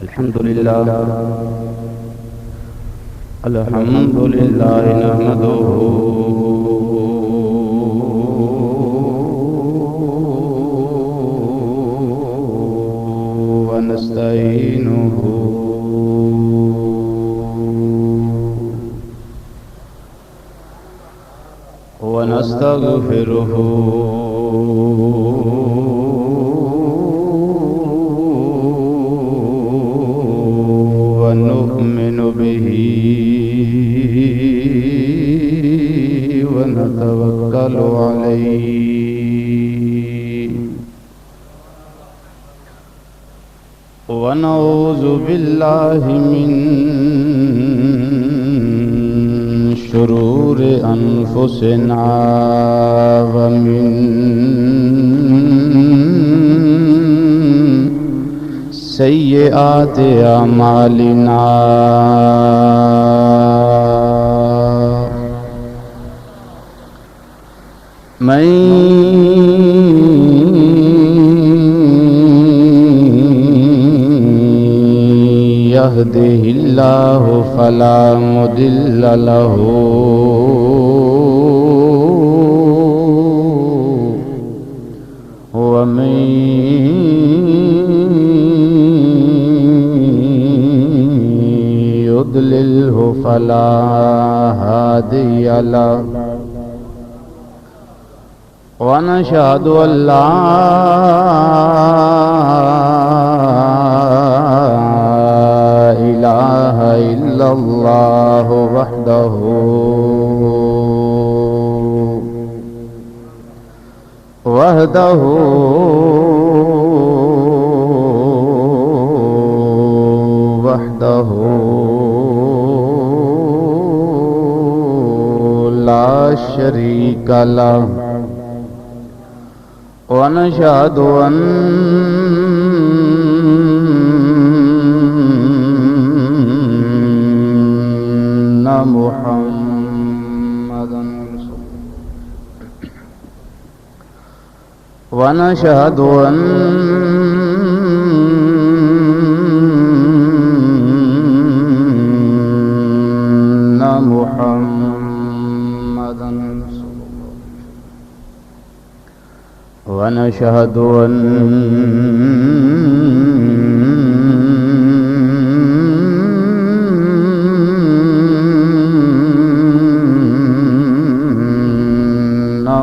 الحمد لله نحمده ونستعينه ونستغفره ونؤمن به ونتوكل عليه ونعوذ بالله من شرور أنفسنا ومن سيئات أعمالنا من يهده الله فلا مضل له ومن يضلله فلا هادي له ونشهد أن لا إله إلا الله وحده لا شريك له ونشهد أن محمدا ونشهد أن محمدا ونشهد أن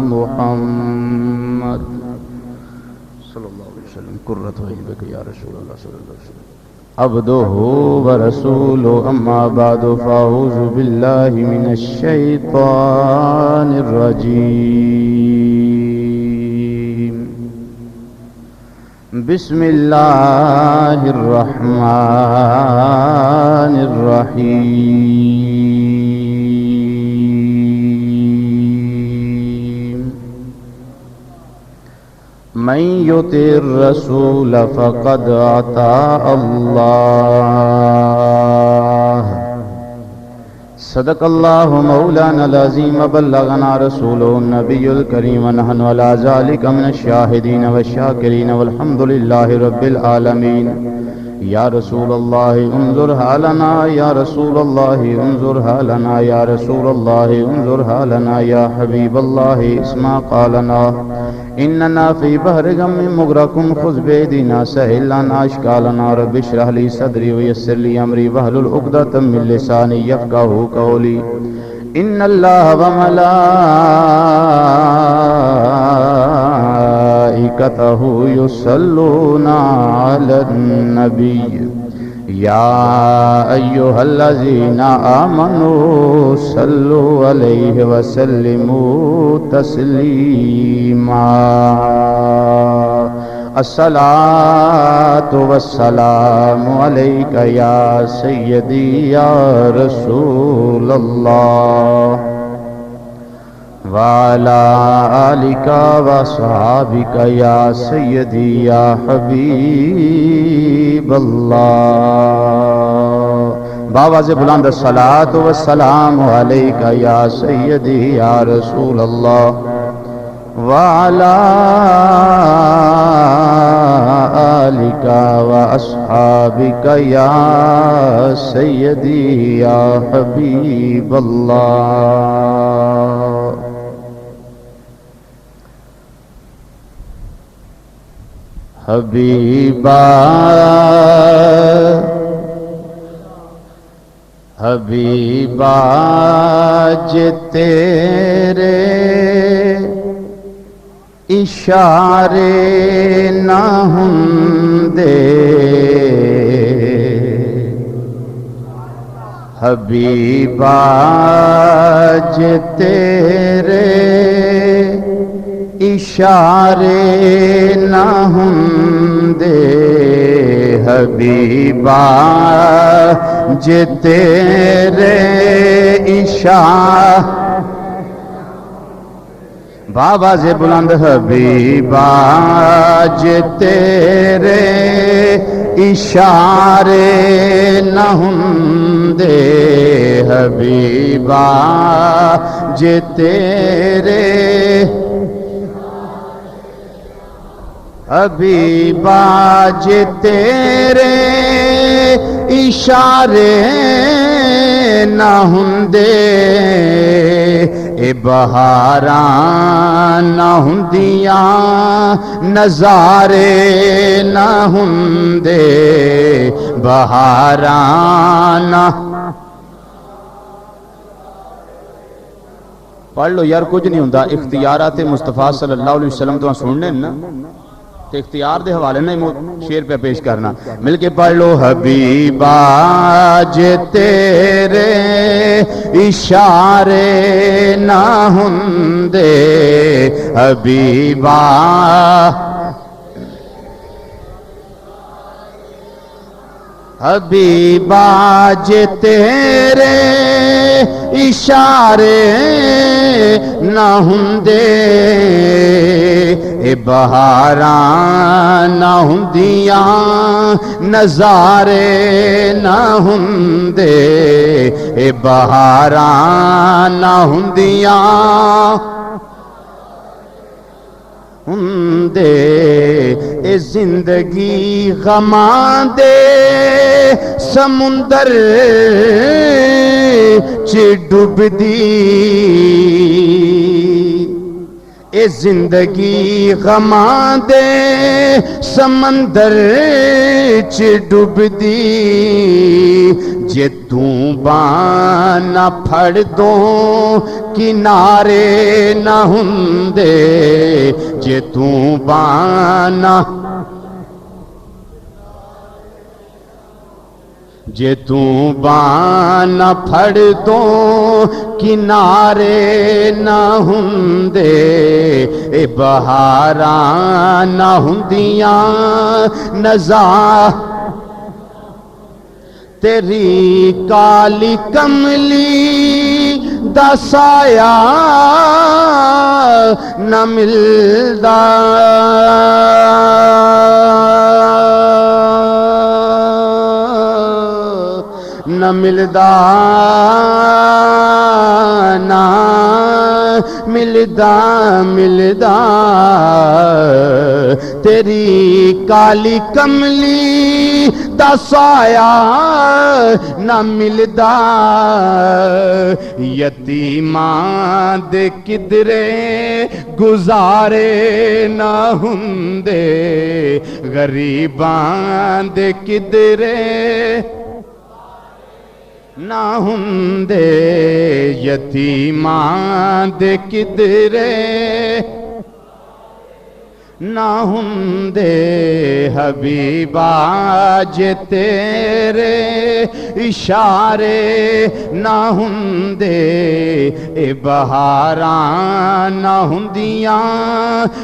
محمد صلی اللہ علیہ وسلم قرۃ عینک یا رسول اللہ صلی اللہ علیہ وسلم عبدہ ورسولہ اما بعد فاعوذ باللہ من الشیطان الرجیم بسم اللہ الرحمن الرحیم من یطع الرسول فقد اطاع اللہ صدق اللہ مولانا العظیم بلغنا رسولہ النبی الکریم ونحن علی ذلک من الشاہدین والشاکرین والحمد للہ رب العالمین یا رسول اللہ انظر حالنا یا رسول اللہ انظر حالنا یا رسول اللہ انظر حالنا یا حبیب اللہ اسمع قالنا اننا فی بحر غم مغرق خذ بیدنا سہل لنا اشکالنا رب اشرح لی صدری ویسر لی امری واحلل عقدۃ من لسانی یفقہوا قولی ان اللہ وملائکتہ یصلون علی النبی یا ایہا الذین آمنوا صلوا علیہ وسلموا تسلیما الصلاۃ والسلام علیک یا سیدی یا رسول اللہ وعلی آلک وصحابک یا سیدی یا حبیب اللہ باواز بلند الصلاۃ والسلام علیک یا سیدی یا رسول اللہ وعلی آلك وأصحابك يا سيدي يا حبيب الله. حبیبا حبیبا جے تیرے اشارے نہ ہوندے حبیبا جے تیرے اشارے نہ ہوندے حبیبا جے تیرے اشارے بابا سے بلند حبیبا جے تیرے اشارے نہ ہوندے حبیبا جے تیرے حبیبا جے تیرے اشارے نہ ہوندے اے بہاراں نہ ہوندیاں نظارے نہ ہوندے بہاراں نہ پڑھ لو یار کچھ نہیں ہوندا اختیارات مصطفیٰ صلی اللہ علیہ وسلم تو سننے نا تو اختیار دے حوالے نہیں شیر پہ پیش کرنا مل کے پڑھ لو حبیبا جے تیرے اشارے نہ ہوندے حبیبا حبیبا جے تیرے اشارے نہ ہوندے اے بہاراں نہ ہوندیاں نظارے نہ ہوندے اے بہاراں نہ ہوندیاں ہوندے اے زندگی غماں دے سمندر چ ڈوبدی اے زندگی غماں دے سمندر چ ڈوبدی جے توں باں نہ پھڑ دوں کنارے نہ ہوندے جے توں باں نہ جے توں باں نہ پھڑ دوں کنارے نہ ہوندے اے بہاراں نہ ہوندیاں نظار تیری کالی کملی دا سایہ نہ ملدا نہ ملدا نہ ملدا ملدا تیری کالی کملی دا سایہ نہ ملدا یتیماں دے کدرے گزارے نہ ہوندے غریباں دے کدرے نہ ہوندے یتیماں دے کدرے نہ ہوندے حبیبا جے تیرے اشارے نہ ہوندے اے بہاراں نہ ہوندیاں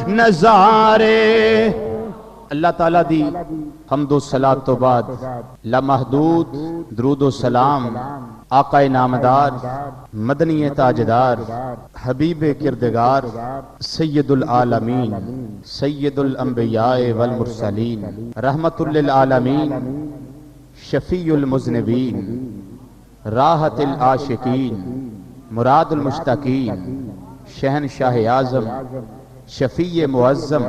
نظارے اللہ تعالیٰ دی حمد و صلاۃ تو بعد لامحدود درود و سلام آقا نامدار مدنی تاجدار حبیب کردگار سید العالمین سید الانبیاء والمرسلین رحمت للعالمین شفیع المذنبین راحت العاشقین مراد المشتاقین شہنشاہ اعظم شفیع معظم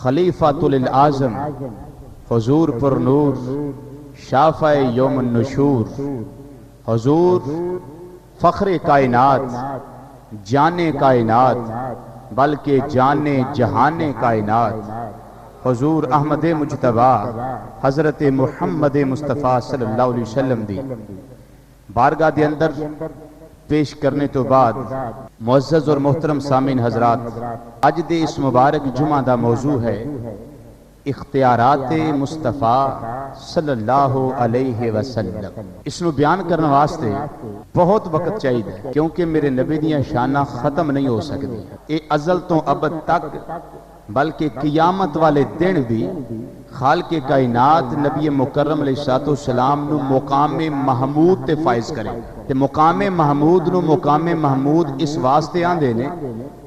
خلیفۃ الاعظم حضور پر نور شافع یوم النشور، حضور فخر کائنات جانے کائنات بلکہ جانے جہان کائنات، حضور احمد مجتبیٰ حضرت محمد مصطفیٰ صلی اللہ علیہ وسلم دی بارگاہ دے اندر پیش کرنے تو بعد معزز اور محترم سامعین حضرات، اج دے اس مبارک جمعہ دا موضوع ہے اختیارات مصطفیٰ صلی اللہ علیہ وسلم۔ اس نو بیان کرنے واسطے بہت وقت چاہیے کیونکہ میرے نبی دیاں شاناں ختم نہیں ہو سکتی، اے ازل تو ابد تک بلکہ قیامت والے دن بھی خالق کائنات نبی مکرم علیہ السلام نو مقام محمود تے فائز کرے تے مقام محمود نو مقام محمود اس واسطے آندے نے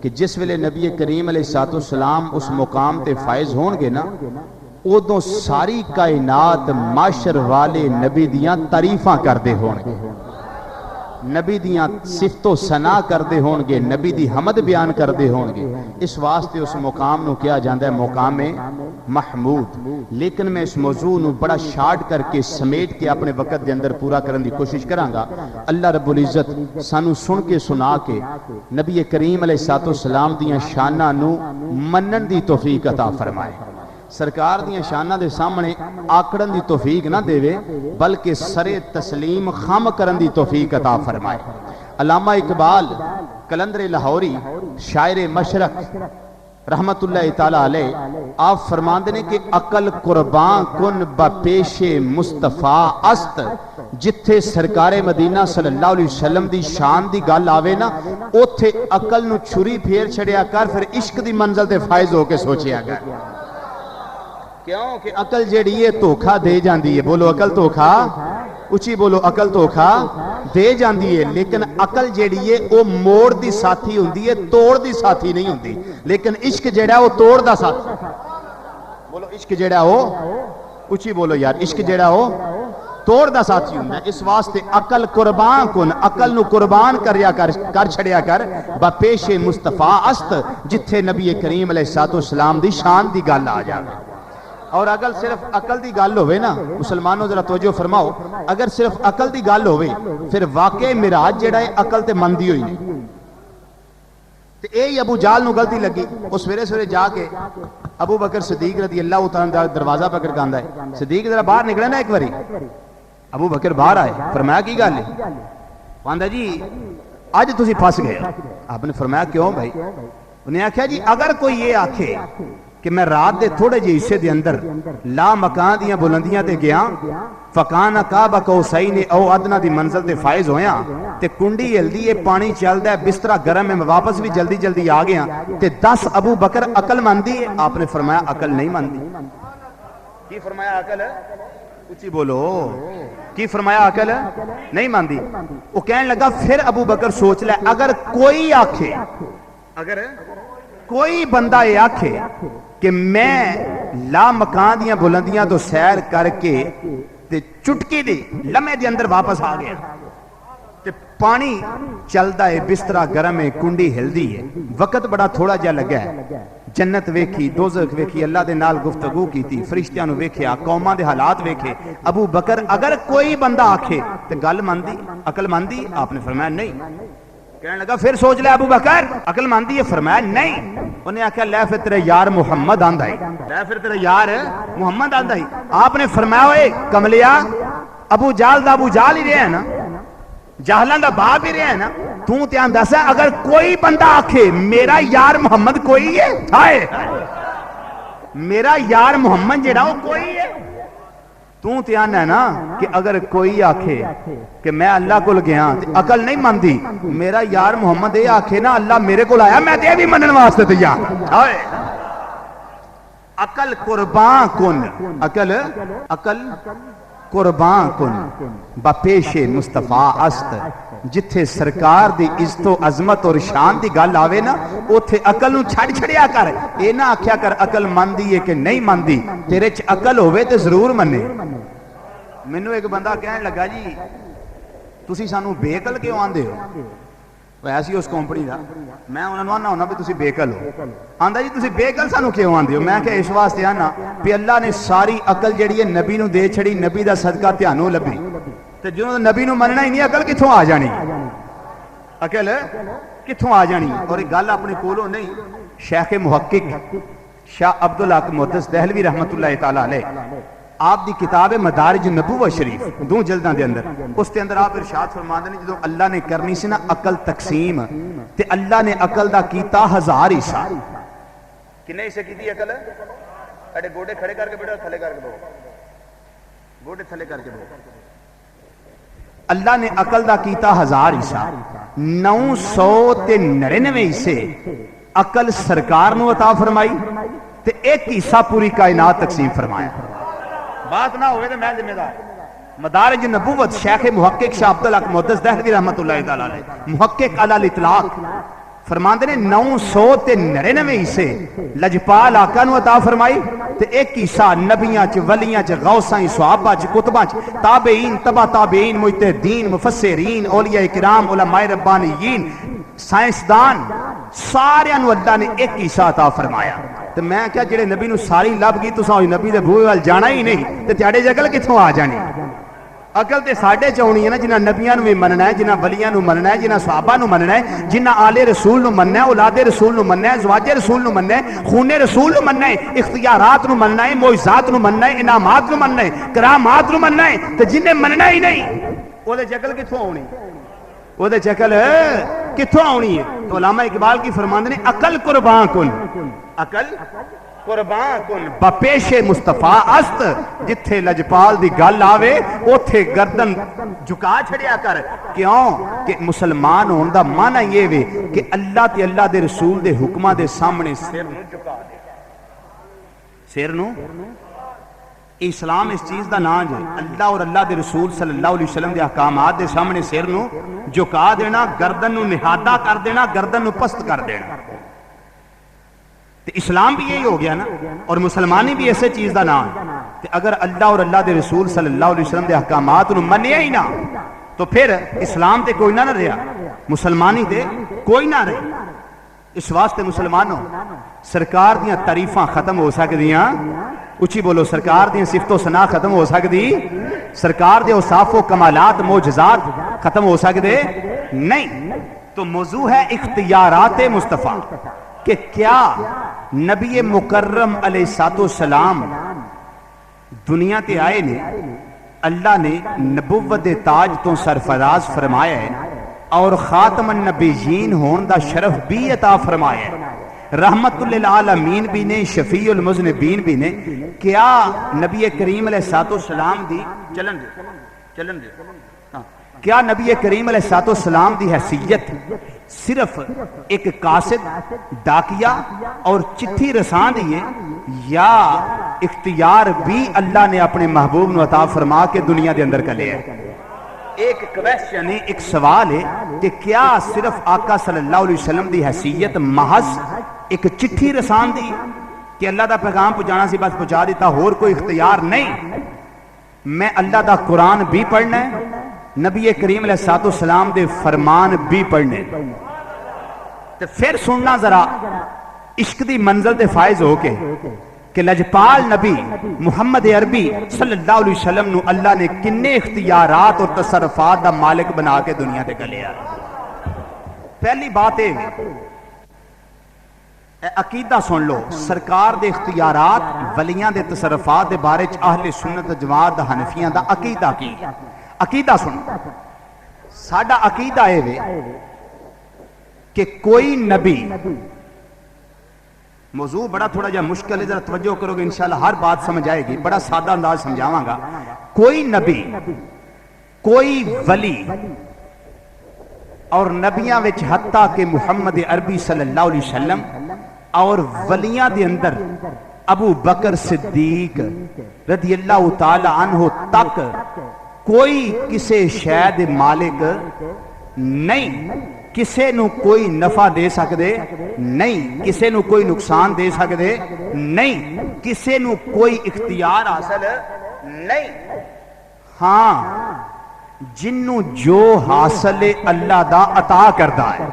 کہ جس ویلے نبی کریم علیہ السلام اس مقام تے فائز ہون گے نا، ادوں ساری کائنات معاشر والے نبی دیاں تعریفاں کردے ہون گے، نبی دیاں صفت و ثنا کردے ہون گے، نبی دی حمد بیان کردے ہون گے۔ اس واسطے اس مقام نو کیا جاندہ ہے مقام محمود۔ لیکن میں اس موضوع نو بڑا شارٹ کر کے سمیٹ کے اپنے وقت دے اندر پورا کرن دی کوشش کرانگا۔ اللہ رب العزت سانو سن کے سنا کے نبی کریم علیہ السلام دیاں شانہ نو منن دی توفیق عطا فرمائے، سرکار دیاں شانہ دے سامنے آکڑن دی توفیق نہ دے بلکہ سر تسلیم خم کرن دی توفیق عطا فرمائے۔ علامہ اقبال کلندر لاہوری شاعر مشرق رحمت اللہ تعالیٰ علیہ آپ فرماندے نے کہ عقل قربان کن بپیش مصطفیٰ است، جتھے سرکار مدینہ صلی اللہ علیہ وسلم دی شان دی گل آوے نا، اوتھے عقل نو چھری پھیر چھڑیا کر، پھر عشق دی منزل تے فائز ہو کے سوچیا کر۔ کیوں کہ عقل جیڑی ہے دھوکھا دے جاندی ہے، بولو عقل دھوکھا، اچھی بولو عقل دھوکھا دے جاندی ہے، لیکن عقل جیڑی ہے وہ موڑ دی ساتھی ہوندی ہے، توڑ دی ساتھی نہیں ہوندی۔ لیکن عشق جیڑا ہے وہ توڑ دا ساتھی، بولو عشق جیڑا ہو، اچھی بولو یار، عشق جیڑا ہو توڑ دا ساتھی ہوندا ہے۔ اس واسطے عقل قربان کن، عقل نو قربان کر چھڑیا کر بپیش مصطفیٰ است، جتھے نبی کریم علیہ السلام دی شان دی گل آ جاوے۔ اور اگر صرف عقل دی گل ہوئے نا، مسلمانوں ذرا توجہ فرماؤ، اگر صرف عقل دی گل ہوئے پھر واقعی معراج جیڑا ہے عقل تے مندی ہوئی نہیں۔ تے اے ابو جال نو غلطی لگی، اس سویرے سویرے جا کے ابو بکر صدیق رضی اللہ تعالیٰ دروازہ پکڑ کاندا ہے، صدیق ذرا باہر نکلے نا ایک واری، ابو بکر باہر آئے، فرمایا کی گل ہے؟ کہندا جی اج تسی پھس گئے۔ آپ نے فرمایا کیوں بھائی؟ انہیں آکھیا جی اگر کوئی یہ آکھے کہ میں رات دے تھوڑے جے حصے دے اندر لا مکان دیاں بلندیاں تے گیا، فکان قاب قوسین او ادنی دی منزل تے فائز ہویا، تے کنڈی ہلدی ہے، پانی چلدا ہے، بسترا گرم ہے، میں واپس بھی جلدی جلدی آ گیا، تے 10 ابو بکر عقل مندی ہے؟ آپ نے فرمایا عقل نہیں مندی۔ کی فرمایا عقل؟ اچھی بولو، کی فرمایا عقل نہیں مندی؟ وہ کہنے لگا پھر ابو بکر سوچ لے، اگر کوئی آکھے، اگر کوئی بندہ یہ آکھے کہ میں لا مکان دیاں بلندیاں تو سیر کر کے تے چٹکی دی لمحے دے اندر واپس آ گیا، تے پانی چلدا ہے، بسترا گرم ہے، کنڈی ہلدی ہے، وقت بڑا تھوڑا جا لگا ہے، جنت ویکھی، دوزخ ویکھی، اللہ دے نال گفتگو کیتی، فرشتیاں نو ویکھیا، قوماں دے حالات ویکھے، ابو بکر اگر کوئی بندہ آکھے تے گل مندی، عقل مندی؟ آپ نے فرمایا نہیں۔ کہنے لگا پھر سوچ لے ابو بکر عقل مندی ہے؟ فرمایا نہیں۔ انہیں آکھا لے پھر تیرے یار محمد آندا ہے، لے پھر تیرے یار محمد آندا ہے۔ آپ نے فرمایا اوے کملیا، ابو جال دا ابو جال ہی رہا ہے نا، جاہلاں دا باپ ہی رہا ہے نا، تو تے آندا سا اگر کوئی بندہ آکھے میرا یار محمد کوئی ہے، ہائے میرا یار محمد جڑا وہ کوئی ہے، تو تے آنا ہے نا کہ اگر کوئی آکھے کہ میں اللہ کو گیا عقل نہیں مندی، میرا یار محمد یہ آکھے نا اللہ میرے کو آیا، میں تے بھی منن واسطے تیار۔ عقل قربان کن، عقل قربان کن بپیش مصطفیٰ است، جتھے سرکار دی عزت و عظمت اور شان دی گل آوے نا، اوتھے عقل نو چھڑ چھڑیا کر، اے نہ آکھیا کر عقل مندی ہے کہ نہیں مندی، تیرے چ عقل ہوئے تے ضرور منے۔ مینوں ایک بندہ کہنے لگا جی تسی سانو بے عقل کیوں آندے ہو؟ ویسے اس کمپنی کا میں انہوں نے آنا ہونا بھی تسی بیکل ہو آندا جی تسی بیکل سانو کیوں آندے ہو میں کہ اس واسطے آنا بھی اللہ نے ساری عقل جڑی ہے نبی نو دے چھڑی نبی دا صدقہ تھانو لبھی تے جدوں نبی نو مننا ہی نہیں عقل کتھوں آ جانی عقل کتھوں آ جانی اور یہ گل اپنے کولوں نہیں شیخ محقق شاہ عبدالحق محدث دہلوی رحمت اللہ تعالی علیہ آپ دی کتاب مدارج نبوت شریف 2 جلداں دے اندر اس کے اندر آپ ارشاد فرماندے نے جدوں اللہ نے کرنی سی نا عقل تقسیم تے اللہ نے عقل دا کیتا 1000 حصہ کنے حصے کیتی عقل اڑے گوڑے کھڑے کر کے بیٹھو تھلے کر کے بہو گوڑے تھلے کر کے بہو اللہ نے عقل دا کیتا 1000 حصہ 999 حصے عقل سرکار نو عطا فرمائی تے ایک حصہ پوری کائنات تقسیم فرمایا بات نہ ہوئے تو میں ذمہ دار مدارج نبوت شیخ محقق شاہ عبدالحق محدث دہلوی رحمت اللہ تعالی علیہ محقق علی الاطلاق فرماندے نے 999 حصے لجپال آقا نو عطا فرمائی تے ایک حصہ نبیاں چ ولیاں چ غوثاں صحابہ چ کتباں چ تابعین تبع تابعین مجتہدین مفسرین اولیاء کرام علماء ربانیین سائنسدان سارے نو اللہ نے ایک حصہ عطا فرمایا تو میں کیا جڑے نبی نو ساری لب گئی تساں نبی دے بوئے وال جانا ہی نہیں تے تیاڑے عقل کتھوں آ جانی عقل تے ساڈے چ ہونی ہے نا جنہاں نبیاں نو بھی مننا ہے جنہاں ولیاں نو مننا ہے جنہاں صحابہ نو مننا ہے جنہاں آل رسول نو مننا ہے اولاد رسول نو مننا ہے ازواج رسول نو مننا ہے خون رسول نو مننا ہے اختیارات نو مننا ہے معجزات نو مننا ہے انعامات نو مننا ہے کرامات نو مننا ہے تے جنہیں مننا ہی نہیں او دے عقل کتھوں ہونی او دے عقل کتھوں آنی ہے تو علامہ اقبال کی فرماندے نے عقل قربان کن عقل قربان کن بپیش مصطفیٰ است جتھے لجپال دی گل آوے اوتھے گردن جھکا چھڑیا کر کیوں کہ مسلمان ہون دا معنی یہ وے کہ اللہ تے اللہ دے رسول دے حکمہ دے سامنے سر نو جھکا دے سر نو اسلام اس چیز دا نام ہے اللہ اور اللہ دے رسول صلی اللہ علیہ وسلم دے احکامات دے سامنے سر نو جھکا دینا گردن نو نہادہ کر دینا گردن نو پست کر دینا تو اسلام بھی یہی ہو گیا نا اور مسلمانی بھی ایسے چیز دا نام ہے کہ اگر اللہ اور اللہ دے رسول صلی اللہ علیہ وسلم دے احکامات نو منیا ہی نہ تو پھر اسلام تے کوئی نہ رہا مسلمانی تے کوئی نہ رہے اس واسطے مسلمانوں سرکار دیاں تعریفاں ختم ہو سکدیاں اچھی بولو سرکار دیاں صفت و ثنا ختم ہو سکدی سرکار دے اوصاف و کمالات معجزات ختم ہو سکدے نہیں تو موضوع ہے اختیارات مصطفیٰ کہ کیا نبی مکرم علیہ السلام دنیا تے آئے نے اللہ نے نبوت دے تاج تو سرفراز فرمایا ہے اور خاتم النبیین ہون دا شرف بھی عطا فرمایا ہے رحمت للعالمین بھی نے شفیع المذنبین بھی نے کیا نبی کریم علیہ السلام دی چلن دے کیا نبی کریم علیہ السلام دی حیثیت صرف ایک قاصد ڈاکیا اور چٹھی رسان دیئے یا اختیار بھی اللہ نے اپنے محبوب نو عطا فرما کے دنیا دے اندر کلے ہے ایک کویسچن ہے ایک سوال ہے کہ کیا صرف آقا صلی اللہ علیہ وسلم دی حیثیت محض ایک چٹھی رسان دی کہ اللہ دا پیغام پہنچانا سی بس پہنچا دیتا اور کوئی اختیار نہیں میں اللہ دا قرآن بھی پڑھنا ہے نبی کریم علیہ السلام دے فرمان بھی پڑھنے تو پھر سننا ذرا عشق دی منزل دے فائز ہو کے کہ لجپال نبی محمد عربی صلی اللہ علیہ وسلم نو اللہ نے کنے اختیارات اور تصرفات دا مالک بنا کے دنیا تے گلیا پہلی بات ہے عقیدہ سن لو سرکار دے اختیارات ولیاں دے تصرفات دے بارے اہل سنت جماعت دا حنفیاں دا عقیدہ کی عقیدہ سن ساڈا عقیدہ ہے کہ کوئی نبی موضوع بڑا تھوڑا جا مشکل ہے ذرا توجہ کرو گے انشاءاللہ ہر بات سمجھ آئے گی بڑا سادہ انداز سمجھاواں گا کوئی نبی کوئی ولی اور نبیاں وچ حتیٰ کہ محمد عربی صلی اللہ علیہ وسلم اور ولیاں دے اندر ابو بکر صدیق رضی اللہ تعالی عنہ تک کوئی کسے شاید مالک نہیں کسے نو کوئی نفع دے سکدے نہیں کسے نو کوئی نقصان دے سکدے نہیں کسے نو کوئی اختیار حاصل نہیں ہاں جنوں جو حاصل اللہ دا عطا کردا ہے،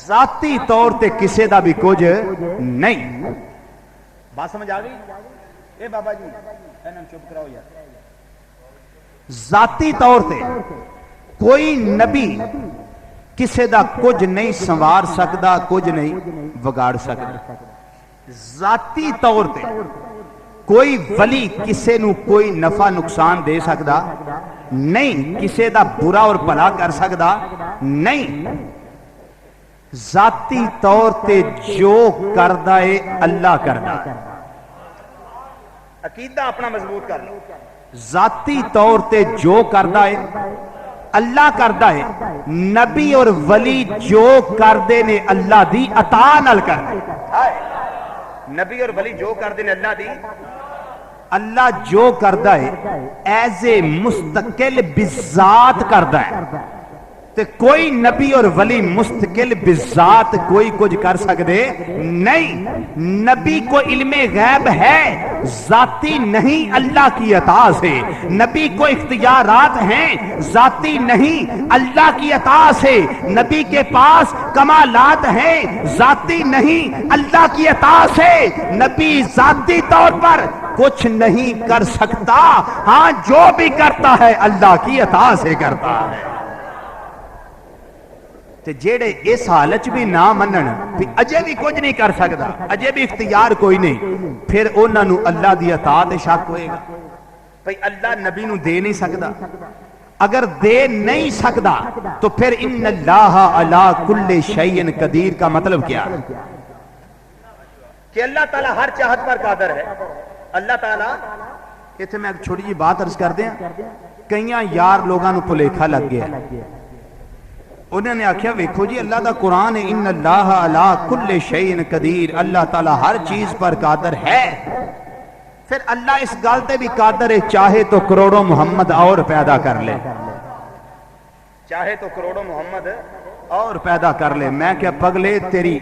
ذاتی طور تے کسے دا بھی کچھ نہیں۔ بات سمجھ آ گئی؟ اے بابا جی انہاں چپ کراؤ یار۔ ذاتی طور تے کوئی نبی کسے دا کچھ نہیں سنوار سکدا، کچھ نہیں بگاڑ سکدا۔ ذاتی طور تے کوئی ولی کسے نو کوئی نفع نقصان دے سکدا نہیں، کسے دا برا اور بھلا کر سکدا نہیں۔ ذاتی طور تے جو کردا ہے اللہ کردا ہے۔ عقیدہ اپنا مضبوط کر لو، ذاتی طور تے جو کردا ہے اللہ کردا ہے۔ نبی اور ولی جو کردے نے اللہ دی عطا نال کردے، نبی اور ولی جو کردے نے اللہ دی، اللہ جو کردا ہے ایز اے مستقل بذات کردا ہے، تے کوئی نبی اور ولی مستقل بذات کوئی کچھ کر سکتے نہیں۔ نبی کو علم غیب ہے، ذاتی نہیں اللہ کی عطا سے۔ نبی کو اختیارات ہیں، ذاتی نہیں اللہ کی عطا سے۔ نبی کے پاس کمالات ہیں، ذاتی نہیں اللہ کی عطا سے۔ نبی ذاتی طور پر کچھ نہیں کر سکتا، ہاں جو بھی کرتا ہے اللہ کی عطا سے کرتا ہے۔ تے جیڑے اس حالت بھی نہ منن بھی اجے بھی کچھ نہیں کر سکتا، اجے بھی اختیار کوئی نہیں، پھر انہاں نو اللہ دی عطا تے شک ہوئے گا بھئی اللہ نبی نو دے نہیں سکتا۔ اگر دے نہیں سکتا تو پھر ان اللہ علی کل شیء قدیر کا مطلب کیا ہے؟ کہ اللہ تعالیٰ ہر چاہت پر قادر ہے۔ اللہ تعالیٰ ایتھے میں ایک چھوٹی جی بات عرض کر دیا، کئیاں یار لوگاں نو پلیکھا لگ گیا، انہوں نے آکھیا ویکھو جی اللہ دا قرآن ہے ان اللہ علی کل شیء قدیر، اللہ تعالیٰ ہر چیز پر قادر ہے۔ پھر اللہ اس گالتے بھی قادر ہے، چاہے تو کروڑوں محمد اور پیدا کر لے، چاہے تو کروڑوں محمد اور پیدا کر لے۔ میں کیا پگلے تیری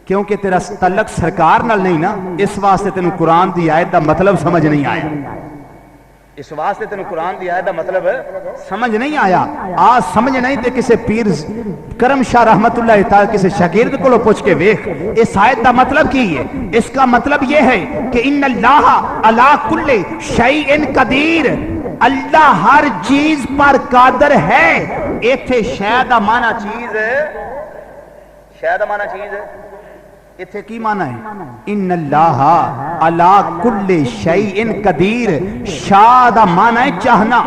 کیونکہ تیرا تعلق سرکار نال نہیں نا، اس واسطے تینوں قرآن دی آیت دا مطلب سمجھ نہیں آیا، اس واسطے تینوں قرآن دی آیت دا مطلب سمجھ نہیں آیا۔ آج سمجھ نہیں تے کسے پیر کرم شاہ رحمت اللہ تعالی کسے شاگرد کو پوچھ کے ویکھ اس آیت دا مطلب کی ہے۔ اس کا مطلب یہ ہے کہ ان اللہ علی کل شیء قدیر، اللہ ہر چیز پر قادر ہے۔ ایتھے شے دا معنی چیز ہے، شے دا معنی چیز ہے، ایتھے کی معنی ہے؟ ان اللہ علی کل شیء قدیر، شاہ دا معنی ہے چاہنا۔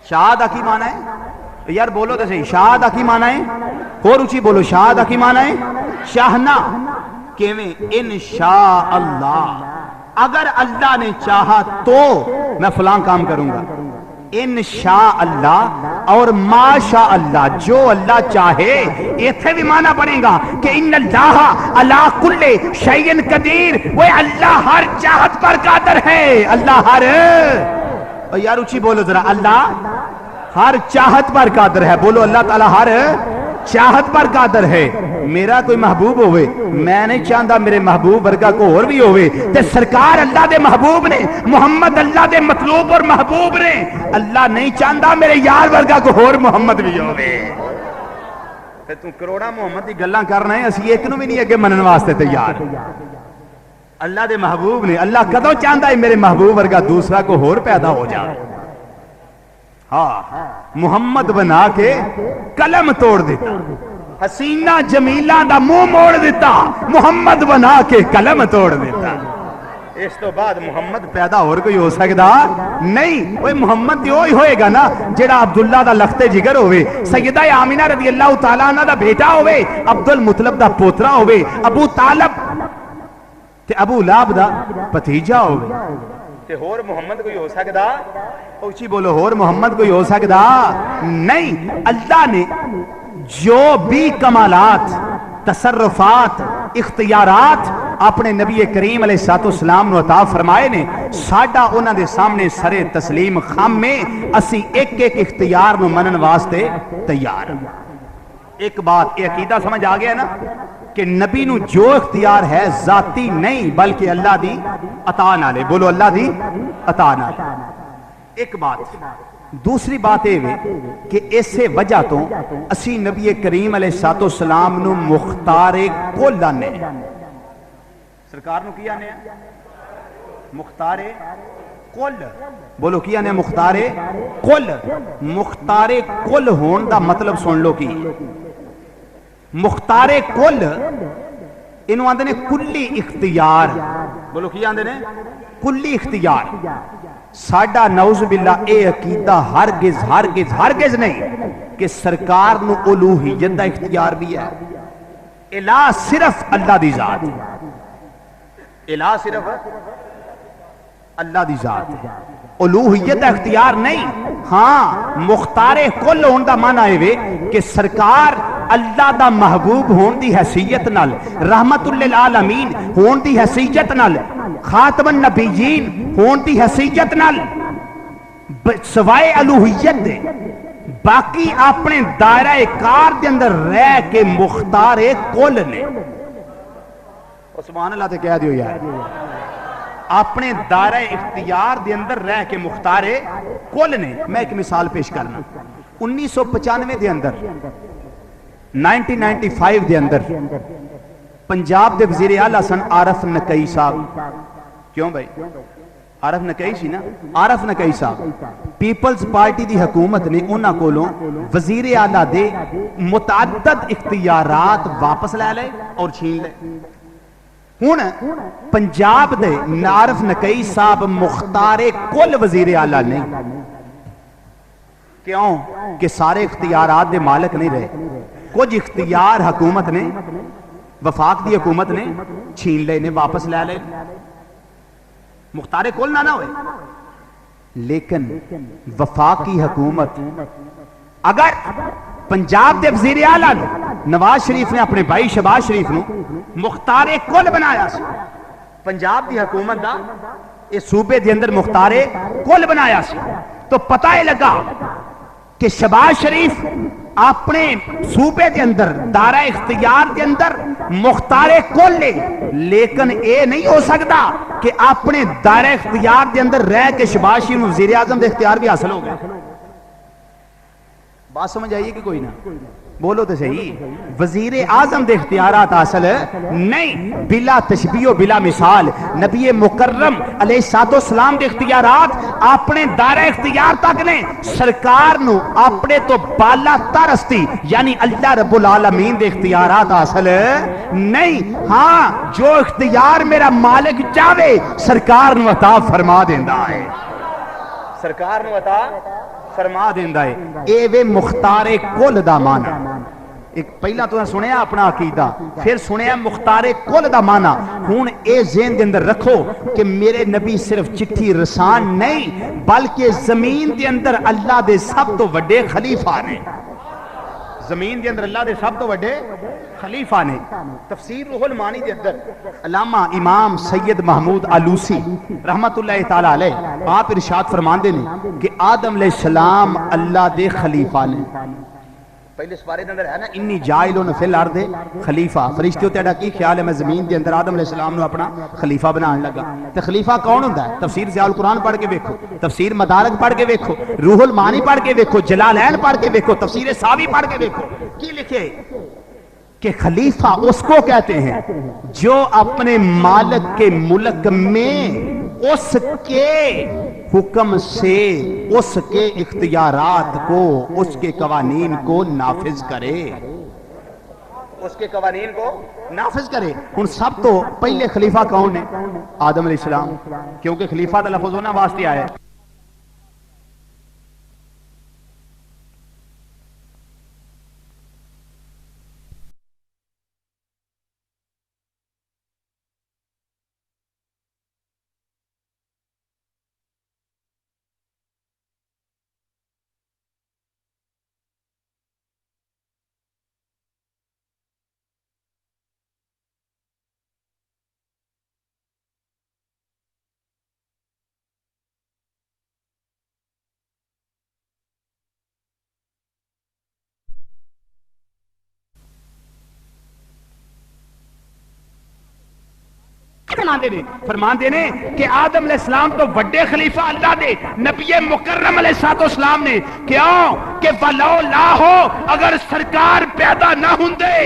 شاہ دا کی معنی ہے؟ یار بولو تو صحیح، شاہ دا کی معنی ہے؟ اور اونچی بولو، شاہ دا کی معنی ہے؟ چاہنا۔ کیویں؟ انشاء اللہ، اگر اللہ نے چاہا تو میں فلاں کام کروں گا، انشاء اللہ اور ما شاء اللہ، جو اللہ چاہے۔ ایتھے بھی معنی پڑے گا کہ ان اللہ علی کل شیء قدیر، وہ اللہ ہر چاہت پر قادر ہے۔ اللہ ہر، یار اونچی بولو ذرا، اللہ ہر چاہت پر قادر ہے۔ بولو اللہ تعالی ہر چاہت پر قادر ہے۔ میرا کوئی محبوب ہوئے، میں نہیں چاہتا میرے محبوب ورگا کو اور بھی ہوئے، تے سرکار اللہ دے محبوب نے، محمد اللہ دے مطلوب اور محبوب نے۔ اللہ نہیں چاہتا میرے یار ورگا کو اور محمد بھی ہوئے۔ تے تو کروڑا محمد دی گلاں کرنا ہے، اسی ایک نو بھی نہیں اگے منن واسطے تیار۔ اللہ دے محبوب نے، اللہ کدوں چاہتا ہے میرے محبوب ورگا دوسرا کو اور پیدا ہو جائے؟ ہاں، محمد بنا کے قلم توڑ دیتا، حسینہ جمیلہ دا منہ موڑ دیتا، محمد بنا کے قلم توڑ دیتا۔ اس تو بعد محمد پیدا اور کوئی ہو سکتا نہیں۔ وہ محمد دی ہوئی ہوئے گا نا جڑا عبداللہ دا لختے جگر ہوئے، سیدہ آمینہ رضی اللہ تعالیٰ عنہ دا بیٹا ہوئے، عبد المطلب دا پوترا ہوئے، ابو طالب تے ابو لہب دا بھتیجا ہوئے، تے اور محمد کوئی ہو سکتا؟ اونچی بولو، اور محمد کوئی ہو سکتا نہیں۔ اللہ نے جو بھی کمالات، تصرفات، اختیارات اپنے نبی کریم علیہ الصلوۃ والسلام نو عطا فرمائے نے، ساڈا انہاں دے سامنے سرے تسلیم خم میں، اسی ایک ایک اختیار نو منن واسطے تیار۔ ایک بات یہ عقیدہ سمجھ آ گیا نا کہ نبی نو جو اختیار ہے ذاتی نہیں بلکہ اللہ دی عطا نالے۔ بولو اللہ دی عطا نالے۔ ایک بات دوسری بات یہ کہ اسے وجہ تو اسی نبی کریم علیہ السلام نو مختار کل آنے سرکار نو کی آنے مختار کل بولو کی آنے مختار کل مختار کل ہون دا مطلب سن لو کی مختار کل انہوں آندے نے کلی اختیار بولو کی آندے نے کلی اختیار ساڈا نعوذ باللہ اے عقیدہ ہرگز ہرگز ہرگز نہیں کہ سرکار نو الوہیت دا اختیار بھی ہے الہ صرف اللہ دی ذات الہ صرف اللہ دی ذات الوہیت دا اختیار نہیں ہاں مختار کل ہون دا معنی ہے کہ سرکار اللہ دا محبوب ہون دی حیثیت نال رحمت للعالمین ہون دی حیثیت نال خاتم النبیین ہون دی حیثیت نال سوائے الوہیت دے باقی اپنے دائرہ کار دے اندر رہ کے مختار کل نے سبحان اللہ تے کہہ دیو یار اپنے دائرہ اختیار دے اندر رہ کے مختار کل نے میں ایک مثال پیش کرنا 1995 دے اندر 1995 دے اندر پنجاب دے وزیر اعلیٰ سن عارف نقی صاحب کیوں بھائی عارف نقی سی نا عارف نقی صاحب پیپلز پارٹی دی حکومت نے انہاں کولوں وزیر اعلیٰ دے متعدد اختیارات واپس لے لے اور چھین لے ہون پنجاب دے عارف نقی صاحب مختار کل وزیر اعلیٰ نہیں کیوں کہ سارے اختیارات دے مالک نہیں رہے کچھ اختیار حکومت نے وفاق دی حکومت نے چھین لے نے واپس لے لے مختار کل نہ ہوئے لیکن وفاقی حکومت اگر پنجاب دے وزیر اعلیٰ نواز شریف نے اپنے بھائی شہباز شریف نو مختار کل بنایا سی پنجاب دی حکومت دا اس صوبے دے اندر مختار کل بنایا سی تو پتہ ہی لگا کہ شہباز شریف اپنے صوبے دے اندر دائرہ اختیار دے اندر مختار کل لے لیکن اے نہیں ہو سکتا کہ اپنے دائرہ اختیار دے اندر رہ کے شہباز شریف وزیر اعظم دے اختیار بھی حاصل ہو گئے بات سمجھ آئیے کہ کوئی نہ بولو تو صحیح وزیر اعظم دے اختیارات حاصل نہیں بلا تشبیہ و بلا مثال نبی مکرم علیہ السلام دے اختیارات اپنے دائرہ اختیار تک نے سرکار نو اپنے تو بالا ترستی یعنی اللہ رب العالمین دے اختیارات حاصل نہیں ہاں جو اختیار میرا مالک چاہے سرکار نو عطا فرما دیندہ ہے سرکار نو عطا فرما دیندہ ہے اے وے مختار کل دا معنی ایک پہلا تو سنیا اپنا عقیدہ پھر سنیا مختار کل دا معنی ہون اے ذہن دے اندر رکھو کہ میرے نبی صرف چٹھی رسان نہیں بلکہ زمین دے اندر اللہ دے سب تو وڈے خلیفہ نے زمین دے اندر اللہ دے سب تو وڈے خلیفہ نے تفسیر روح المانی دے اندر علامہ امام سید محمود آلوسی رحمت اللہ تعالیٰ علیہ آپ ارشاد فرماندے نے کہ آدم علیہ السلام اللہ دے خلیفہ نے پہلے سپارے دے اندر ہے نا انی جائلون فی الارض خلیفہ فرشتیوں تیڑا کی خیال ہے میں زمین دے اندر آدم علیہ السلام نے اپنا خلیفہ بنانے لگا تو خلیفہ کون ہوتا ہے تفسیر ضیاء القرآن پڑھ کے دیکھو تفسیر مدارک پڑھ کے دیکھو روح المانی پڑھ کے دیکھو جلالین پڑھ کے دیکھو تفسیر ساوی پڑھ کے دیکھو کی لکھے کہ خلیفہ اس کو کہتے ہیں جو اپنے مالک کے ملک میں اس کے حکم سے اس کے اختیارات کو اس کے قوانین کو نافذ کرے اس کے قوانین کو نافذ کرے ان سب تو پہلے خلیفہ کون ہے آدم علیہ السلام کیونکہ خلیفہ دا لفظ ہونا واسطے آیا ہے سناندے نے، فرماندے نے کہ آدم علیہ السلام تو وڈے خلیفہ اللہ دے نبی مکرم علیہ السلام نے، کیوں کہ ولولا ہو اگر سرکار پیدا نہ ہوندے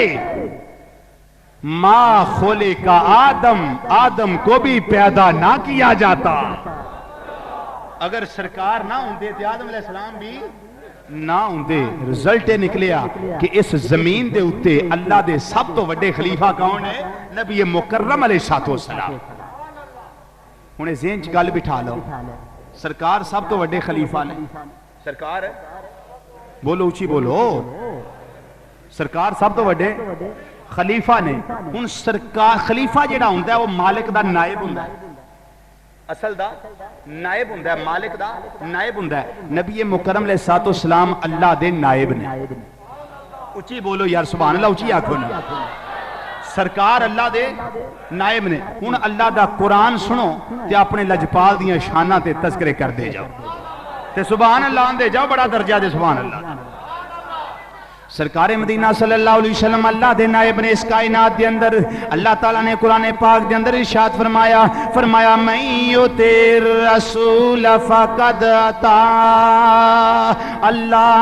ما خلق آدم، آدم کو بھی پیدا نہ کیا جاتا. اگر سرکار نہ ہوندے تو آدم علیہ السلام بھی نہ ہوندے. رزلٹ نکلیا کہ اس زمین دے اتے اللہ دے سب تو وڈے خلیفہ کون ہے؟ نبی مکرم علیہ السلام. انہیں ذہن چ گل بٹھا لو، سرکار سب تو وڈے خلیفہ نے. سرکار بولو اچھی بولو، سرکار سب تو وڈے خلیفہ نے. ہن سرکار خلیفہ جڑا ہوندا ہے وہ مالک دا نائب ہوندا ہے، اصل دا نائب ہوندا ہے، مالک دا نائب ہوندا ہے. نبی مکرم علیہ السلام اللہ دے نائب نے. اچھی بولو یار سبحان اللہ، اچھی آکھو نا. سرکار اللہ دے نائب نے. ہن اللہ دا قرآن سنو تے اپنے لجپال دیاں شاناں تے تذکرے کر دے جاؤ تے سبحان اللہ آندے جاؤ، بڑا درجہ دے سبحان اللہ. سرکار مدینہ صلی اللہ علیہ وسلم اللہ دے نائب نے. اس کائنات دے اندر اللہ تعالیٰ نے قرآن پاک دے اندر ارشاد فرمایا، فرمایا من یطع الرسول فقد اطاع اللہ.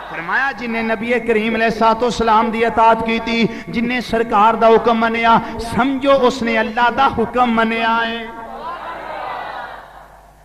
فرمایا جنہیں نبی کریم علیہ السلام دی اطاعت کی تھی، جنہیں سرکار دا حکم منیا، سمجھو اس نے اللہ دا حکم منیا ہے.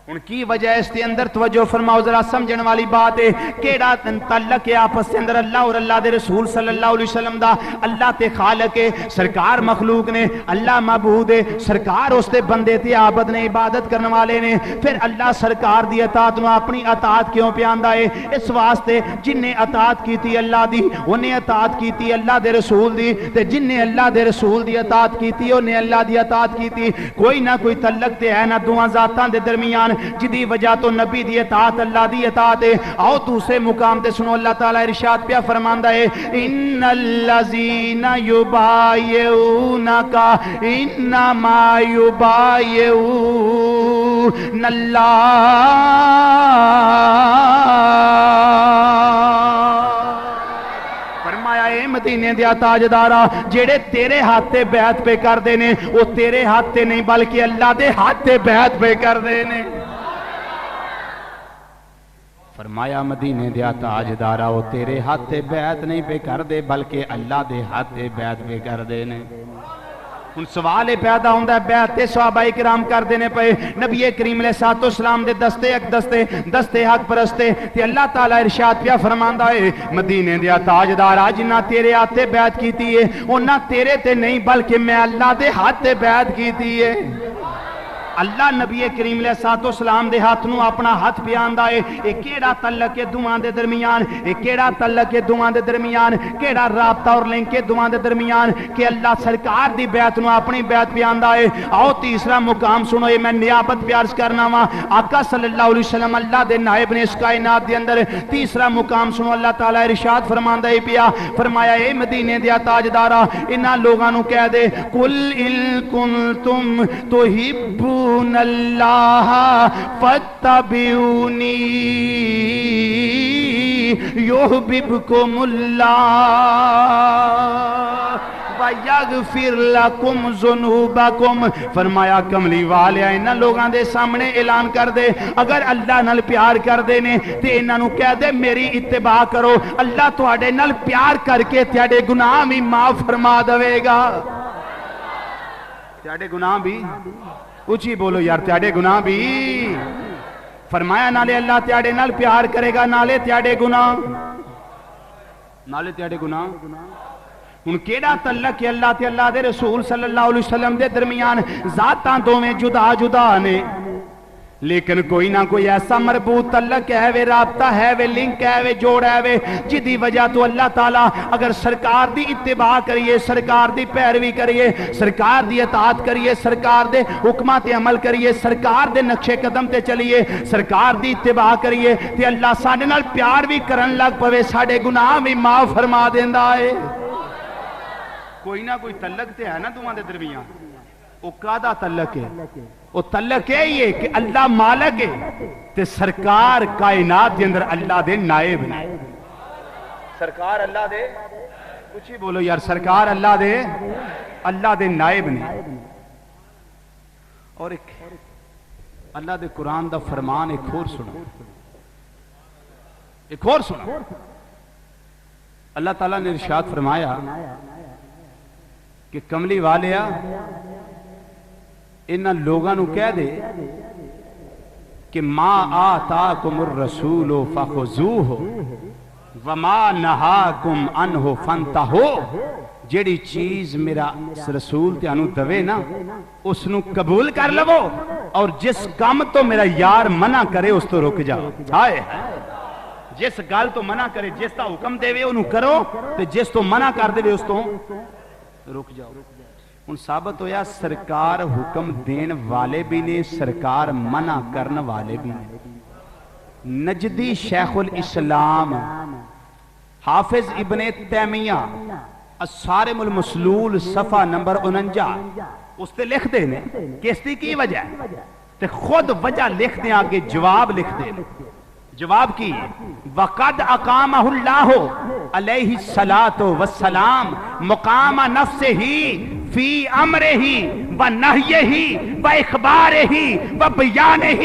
ان کی وجہ اس کے اندر توجہ فرماؤ، ذرا سمجھن والی بات ہے. کیڑا تعلق ہے آپس کے اندر اللہ اور اللہ دے رسول صلی اللہ علیہ وسلم دا؟ اللہ تے خالق ہے، سرکار مخلوق نے، اللہ معبود ہے، سرکار اس تے بندے تے عابد نے، عبادت کرنے والے نے. پھر اللہ سرکار دی اطاعت نو اپنی اطاعت کیوں پیاندا ہے؟ اس واسطے جن نے اطاعت کیتی اللہ دی، انہیں اطاعت کیتی اللہ دے رسول دی، تے جن نے اللہ دے رسول دی اطاعت کیتی انہیں اللہ دی اطاعت کیتی. کوئی نہ کوئی تعلق تے ہے نہ دوواں ذاتاں دے درمیان، جدی وجہ تو نبی دی اطاعت اللہ دی اطاعت ہے. آؤ دوسرے مقام تے سنو، اللہ تعالیٰ ارشاد پیا فرماندا ہے، ان الذین یبایعونک انما یبایعون اللہ. مدینے دیا تاجدارا، جیڑے تیرے ہاتھ تے بیعت پہ کر دینے، وہ تیرے ہاتھ تے نہیں بلکہ اللہ دے ہاتھ تے بیعت پہ کر دینے. فرمایا مدینے دیا تاجدارا، وہ تیرے ہاتھ تے بیعت نہیں پہ کر دے بلکہ اللہ دے ہاتھ تے بیعت پہ کر دینے. ان سوال پیدا ہوندہ ہے، بیعت صحابہ کرام کر دینے پہ نبی کریم علیہ السلام دے دستے حق پرستے تے اللہ تعالیٰ ارشاد پیا فرماندا ہے، مدینے دیا تاجدارا جنہ تیرے ہاتھ تے بیعت کیتی ہے انہاں تیرے تے نہیں بلکہ میں اللہ دے ہاتھ تے بیعت کیتی ہے. اللہ نبی کریم علیہ السلام دے ہاتھ نو اپنا ہاتھ پیاندا ہے. ایک کیڑا تعلق ہے دوواں دے درمیان، ایک کیڑا تعلق ہے دوواں دے درمیان، کیڑا رابطہ اور لنک ہے دوواں دے درمیان کہ اللہ سرکار دی بیعت نو اپنی بیعت پیاندا ہے. آؤ تیسرا مقام سنو، یہ میں نیابت پیارس کرنا وا، آقا صلی اللہ علیہ وسلم اللہ دے نائب نے اس کائنات دے اندر. تیسرا مقام سنو، اللہ تعالیٰ ارشاد فرماندا ہے پیا، فرمایا اے مدینے دیا تاجدارا انہاں لوگاں نو کہہ دے، قل ان کنتم تحبون اللہ فاتبعونی یحببکم اللہ وَيَغْفِرْ لَكُمْ ذُنُوبَكُمْ. فرمایا کملی والے انہاں لوگاں دے سامنے اعلان کر دے، اگر اللہ نال پیار کر دے نے تے انہاں نو کہہ دے میری اتباع کرو، اللہ تواڈے نال پیار کر کے تواڈے گناہ بھی معاف فرما دے گا. تواڈے گناہ بھی اچھی بولو یار، تیاڑے گناہ بھی. فرمایا نالے اللہ تیاڑے نال پیار کرے گا، نالے تیاڑے گناہ. ان کیڑا تعلق ہے اللہ تے اللہ دے رسول صلی اللہ علیہ وسلم دے درمیان؟ ذاتاں دوویں جدا جدا نے، لیکن کوئی نہ کوئی ایسا مربوط تعلق ہے وے، رابطہ ہے وے، لنک ہے وے، جوڑ ہے وے، جدی وجہ تو اللہ تعالیٰ اگر سرکار دی اتباع کریے، سرکار دی پیروی کریے، سرکار دی اطاعت کریے، سرکار دے حکمات عمل کریے، سرکار دے نقشے قدم تے چلیے، سرکار دی اتباع کریے تے اللہ ساڈے نال پیار بھی کرن لگ پوے، ساڈے گناہ بھی معاف فرما دیندا ہے. کوئی نہ کوئی تعلق تے ہے نا دوواں دے درمیان. وہ کادا تعلق ہے؟ وہ تعلق ہے یہ کہ اللہ مالک ہے تے سرکار کائنات دے اندر اللہ دے نائب نے. سرکار اللہ دے کچھ ہی بولو یار، سرکار اللہ دے نائب نے. اور ایک اللہ دے قرآن دا فرمان ایک اور سنا. اللہ تعالیٰ نے ارشاد فرمایا کہ کملی والیا انہاں لوگاں نو کہہ دے کہ ما آتاکم الرسول فخذوہ وما نہاکم عنہ فانتہو. جیڑی چیز میرا رسول تے انو دوے نا اس نو قبول کر لو، اور جس کام تو میرا یار منع کرے اس تو رک جاؤ. ہائے جس گل تو منع کرے، جس تا حکم دے انو کرو، تے جس تو منع کر دے اس تو رک جاؤ. ان ثابت ہویا سرکار حکم دین والے بھی نے، سرکار منع کرن والے بھی نے. نجدی شیخ الاسلام حافظ ابن تیمیہ الصارم المسلول صفحہ نمبر 49 اس تے لکھ دے نے کہ اس کی وجہ ہے تے خود وجہ لکھ دے، آگے جواب لکھ دے. جواب کی وَقَدْ أَقَامَهُ اللَّهُ عَلَيْهِ الصَّلَاةُ وَالسَّلَامُ مُقَامَ نَفْسِهِ فِي أَمْرِهِ وَنَهْيِهِ وَإِخْبَارِهِ وَبِيَانِهِ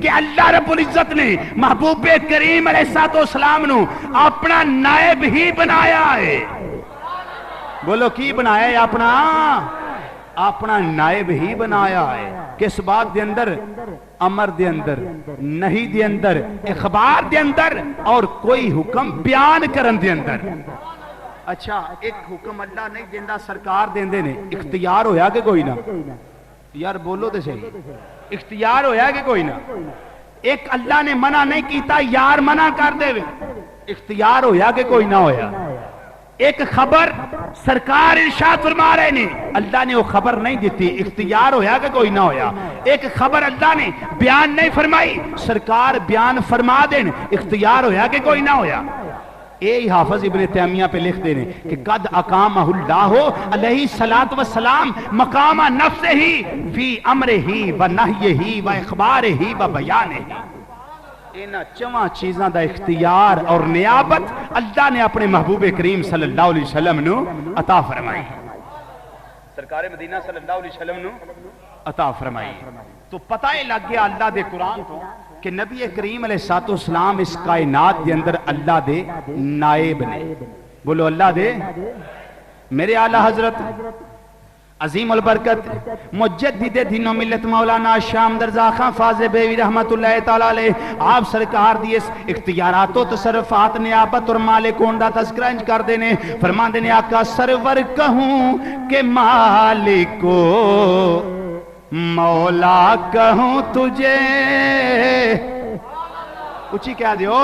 کہ اللہ رب العزت نے محبوب کریم علیہ السلام نو اپنا نائب ہی بنایا ہے. بولو کی بنایا ہے؟ اپنا نائب ہی بنایا ہے. کس بات دے اندر؟ امر دے اندر، نہیں دے اندر، اخبار دے اندر، اور کوئی حکم بیان کرن دے اندر. اچھا ایک حکم اللہ نہیں دیندہ، سرکار دیندے نے. اختیار ہویا کہ کوئی نہ؟ یار بولو تے صحیح، اختیار ہویا کہ کوئی نہ؟ ایک اللہ نے منع نہیں کیتا، یار منع کر دے وے، اختیار ہویا کہ کوئی نہ ہویا؟ ایک خبر سرکار ارشاد فرما رہے نے، اللہ نے وہ خبر نہیں دیتی، اختیار ہویا کہ کوئی نہ ہویا؟ ایک خبر اللہ نے بیان نہیں فرمائی، سرکار بیان فرما دین، اختیار ہویا کہ کوئی نہ ہویا؟ اے حافظ ابن تیمیہ پہ لکھ دینے کہ قد اقامہ اللہ علیہ السلام مقام نفسہ فی امرہ و نہیہ و اخبارہ و بیانہ. انہاں چواں چیزاں دا اختیار اور نیابت اللہ نے اپنے محبوب کریم صلی اللہ علیہ وسلم نو عطا فرمائی. سرکار مدینہ صلی اللہ علیہ وسلم نو عطا فرمائی. تو پتہ ہی لگ گیا اللہ دے قرآن تو کہ نبی کریم علیہ السلام اس کائنات دے اندر اللہ دے نائب نے. بولو اللہ دے. میرے اعلیٰ حضرت عظیم البرکت مجدد دین و ملت مولانا شام رضا خان فاضل بیوی رحمت اللہ تعالی علیہ، آپ سرکار دی اس اختیارات و تصرفات نیابت اور مالکون دا تذکرہ انج کر دینے. فرمان دینے آقا سرور کہوں کہ مالکو مولا کہوں تجھے. اچھی کہہ دیو،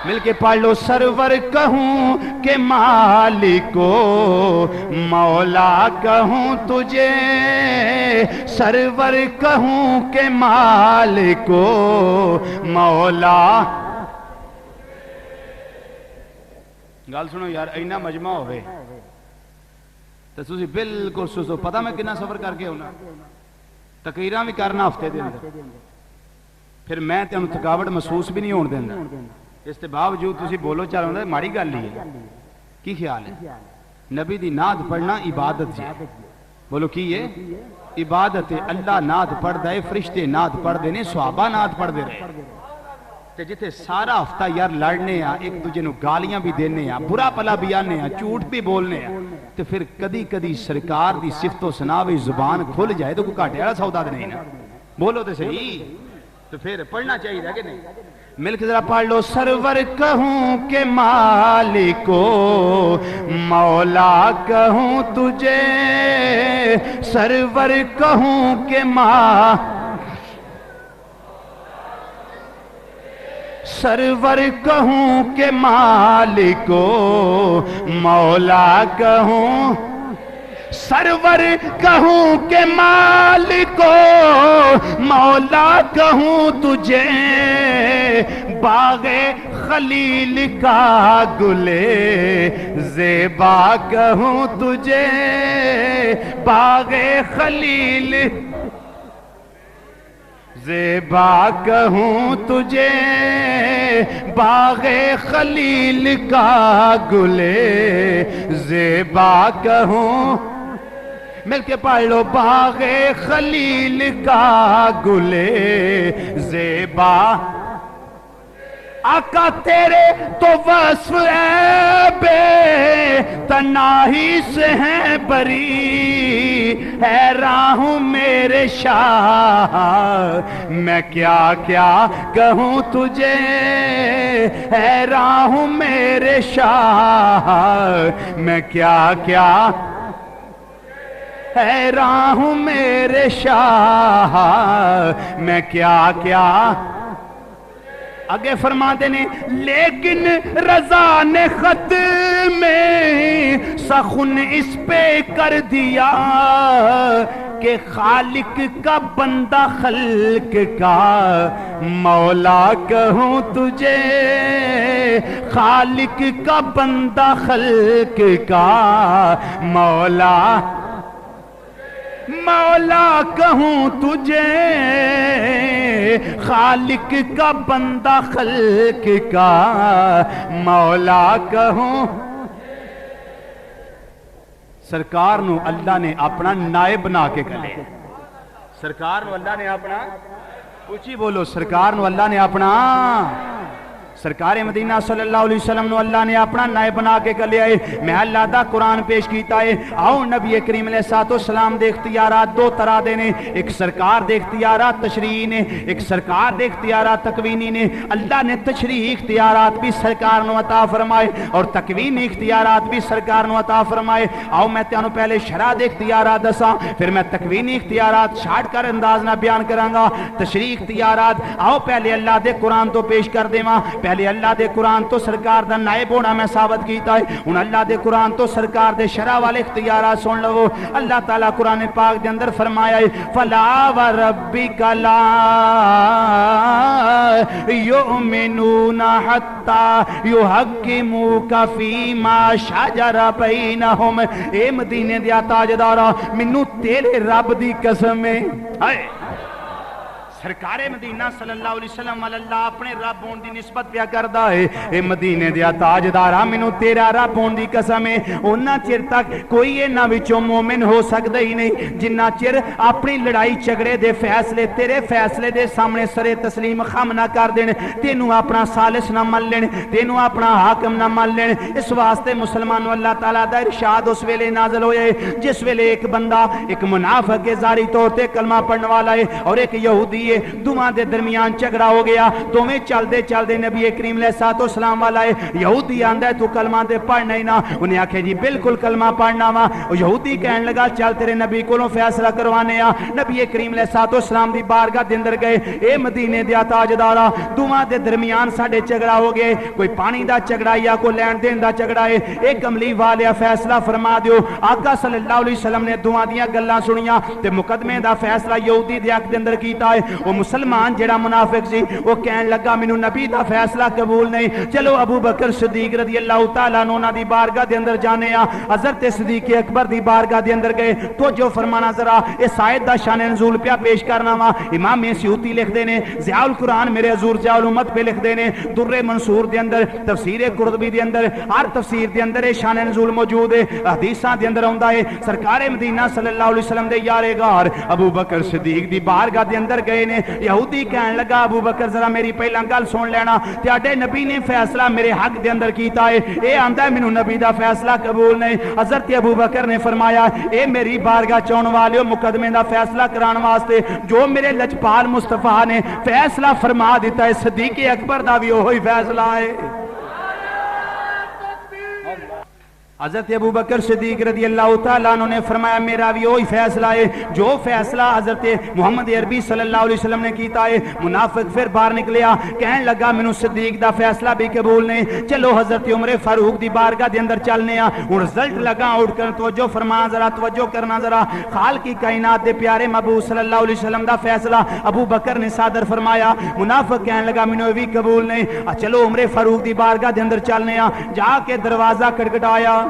مل کے پڑھ لو. سرور کہوں کہ مالکو مولا کہوں تجھے، سرور کہوں کہ مالکو مولا. گال سنو یار، اینا مجمع ہوئے تو تسی بالکل سوچو پتہ میں کنا سفر کر کے ہونا، تقریراں بھی کرنا ہفتے دے اندر، پھر میں تے انہوں تھکاوٹ محسوس بھی نہیں ہون دینا. اس کے باوجود تسی بولو چل رہا ہے ماڑی گل نہیں ہے. کی خیال ہے؟ نبی دی نعت پڑھنا عبادت ہے. بولو کی ہے؟ عبادت ہے. اللہ نعت پڑھ دے، فرشتے نعت پڑھ دے نے، صحابہ نعت پڑھ دے رہے. تے جتے سارا ہفتہ یار لڑنے ہیں، ایک دوجے نو گالیاں بھی دینے ہیں، برا پلا بھی آنے ہیں، جھوٹ بھی بولنے ہیں، تے پھر کدی کدی سرکار دی صفت و ثناوی زبان کھل جائے تو کوئی گھاٹے والا سودا نہیں نا. بولو تے صحیح. تو پھر پڑھنا چاہیے کہ نہیں؟ مل کے ذرا پڑھ لو. سرور کہوں کہ مالکو مولا کہوں تجھے، سرور کہوں کہ سرور کہوں کہ مالکو مولا کہوں، سرور کہوں کہ مالکو مولا کہوں تجھے، باغ خلیل کا گلے زیبا کہوں تجھے، باغ خلیل زیبا کہوں تجھے باغ خلیل کا گلے، زیبا کہوں، مل کے پڑھ لو، باغ خلیل کا گلے زیبا، آقا تیرے تو وصف بے تناہی سے ہیں بری، حیران ہوں میرے شاہ میں کیا کیا کہوں تجھے، حیران ہوں میرے شاہ میں کیا کیا، حیران ہوں میرے شاہ میں کیا کیا، آگے فرما دینے، لیکن رضا نے خط میں سخن اس پہ کر دیا کہ خالق کا بندہ خلق کا مولا کہوں تجھے، خالق کا بندہ خلق کا مولا، مولا کہوں تجھے، خالق کا بندہ خلق کا مولا کہوں، سرکار نو اللہ نے اپنا نائب بنا کے کلے، سرکار نو اللہ نے اپنا، اونچی بولو، سرکار نو اللہ نے اپنا، سرکار مدینہ صلی اللہ علیہ وسلم نو اللہ نے اپنا نائب بنا کے کلے آئے، میں اللہ دا قرآن پیش کیتا ہے، آؤ نبی کریم علیہ السلام دے اختیارات دو طرح دینے، ایک سرکار دے اختیارات تشریعی نے، ایک سرکار دے اختیارات تکوینی نے، اللہ نے تشریعی اختیارات بھی سرکار نو عطا فرمائے اور تکوینی اختیارات بھی سرکار نو عطا فرمائے، آؤ میں تیانو پہلے شرع دے اختیارات دسا، پھر میں تکوینی اختیارات شارٹ کر انداز نہ بیان کرانگا، تشریعی اختیارات، آؤ پہلے اللہ دے قرآن تو پیش کر دے ماں، پہلے اللہ دے قرآن تو سرکار دا نائب ہونا میں ثابت کیتا ہے، ان اللہ دے قرآن تو سرکار دے شرع والے اختیارات سن لو، اللہ تعالیٰ قرآن پاک دے اندر فرمایا ہے فَلَا وَرَبِّكَ لَا يُؤْمِنُونَ حَتَّى يُحَكِّمُوكَ فِي مَا شَجَرَ بَيْنَهُمْ، اے مدینے دیا تاجدارا منو تیرے رب دی قسم ہے، سرکار مدینہ صلی اللہ علیہ وسلم اللہ اپنے رب ہون دی نسبت پیا کردہ ہے، اے مدینے دیا تاجدارہ منو تیرا رب ہون دی قسم ہے، انہاں چر تک کوئی اینا وچوں مومن ہو سکتا ہی نہیں جنہ چر اپنی لڑائی چگڑے دے فیصلے تیرے فیصلے دے سامنے سرے تسلیم خم نہ کر دین، تینوں اپنا سالس نہ مان لین، تینوں اپنا حاکم نہ مان لین، اس واسطے مسلمانوں اللہ تعالیٰ دا ارشاد اس ویلے نازل ہوئے جس ویلے ایک بندہ ایک منافق کے ظاہری طور تے کلمہ پڑھنے والا ہے اور ایک یہودی دوہاں دے درمیان جھگڑا ہو گیا، دوویں چل دے نبی کریم علیہ السلام والا ہے، یہودی آندا ہے تو کلمہ دے پڑھنا ہی نہ، انہیں آکھے جی بالکل کلمہ پڑھنا وا، یہودی کہنے لگا چل تیرے نبی کولوں فیصلہ کروانے آ، نبی کریم علیہ السلام دی بارگاہ دے اندر گئے، اے مدینے دیا تاجدارا دوہاں دے درمیان ساڈے جھگڑا ہو گئے، کوئی پانی دا جھگڑا یا کوئی لین دین دا جھگڑا ہے، ایک کملی والیا فیصلہ فرما دیو، آقا صلی اللہ علیہ وسلم نے دوہاں دیاں گلاں سنیاں تے مقدمے دا فیصلہ یہودی دے حق دے اندر کیتا ہے، وہ مسلمان جڑا منافق سی وہ کہن لگا مینوں نبی دا فیصلہ قبول نہیں، چلو ابو بکر صدیق رضی اللہ تعالیٰ عنہ دی بارگاہ دے اندر جانے آ، حضرت صدیق اکبر دی بارگاہ دے اندر گئے تو جو فرمانا ذرا اس آیت دا شان نزول پیا پیش کرنا وا، امام سیوطی لکھ دینے ضیاء القرآن میرے حضور ضیاء الامت پہ لکھ دینے، در منصور دے اندر تفسیر قرطبی دے اندر ہر تفسیر دے اندر شان نزول موجود ہے، حدیثاں دے اندر ہوندا ہے سرکار مدینہ صلی اللہ علیہ وسلم دے یارے غار ابو بکر صدیق دی بارگاہ دے اندر گئے نے، یہودی کہنے لگا ابو بکر ذرا میری پہلا گل سن لینا، تیاڈے نبی نے فیصلہ میرے حق دے اندر کیتا ہے، اے آندا ہے مینوں نبی دا فیصلہ قبول نہیں، حضرت ابو بکر نے فرمایا اے میری بارگاہ چون والیو مقدمے دا فیصلہ کران واسطے جو میرے لجپال مصطفیٰ نے فیصلہ فرما دیتا ہے صدیق اکبر دا بھی وہی فیصلہ ہے۔ حضرت ابو بکر صدیق رضی اللہ تعالیٰ عنہ نے فرمایا میرا بھی وہی فیصلہ ہے جو فیصلہ حضرت محمد عربی صلی اللہ علیہ وسلم نے کیتا ہے، منافق پھر باہر نکلیا کہنے لگا مینوں صدیق دا فیصلہ بھی قبول نہیں، چلو حضرت عمر فاروق دی بارگاہ دے اندر چلنے آ، اور رزلٹ لگا اٹھ کر توجہ فرما ذرا توجہ کرنا ذرا، خالق کی کائنات دے پیارے محبوب صلی اللہ علیہ وسلم دا فیصلہ ابو بکر نے صادر فرمایا، منافق کہنے لگا مینوں بھی قبول نہیں، چلو عمر فاروق دی بارگاہ دے اندر چلنے آ، جا کے دروازہ کھٹکھٹایا،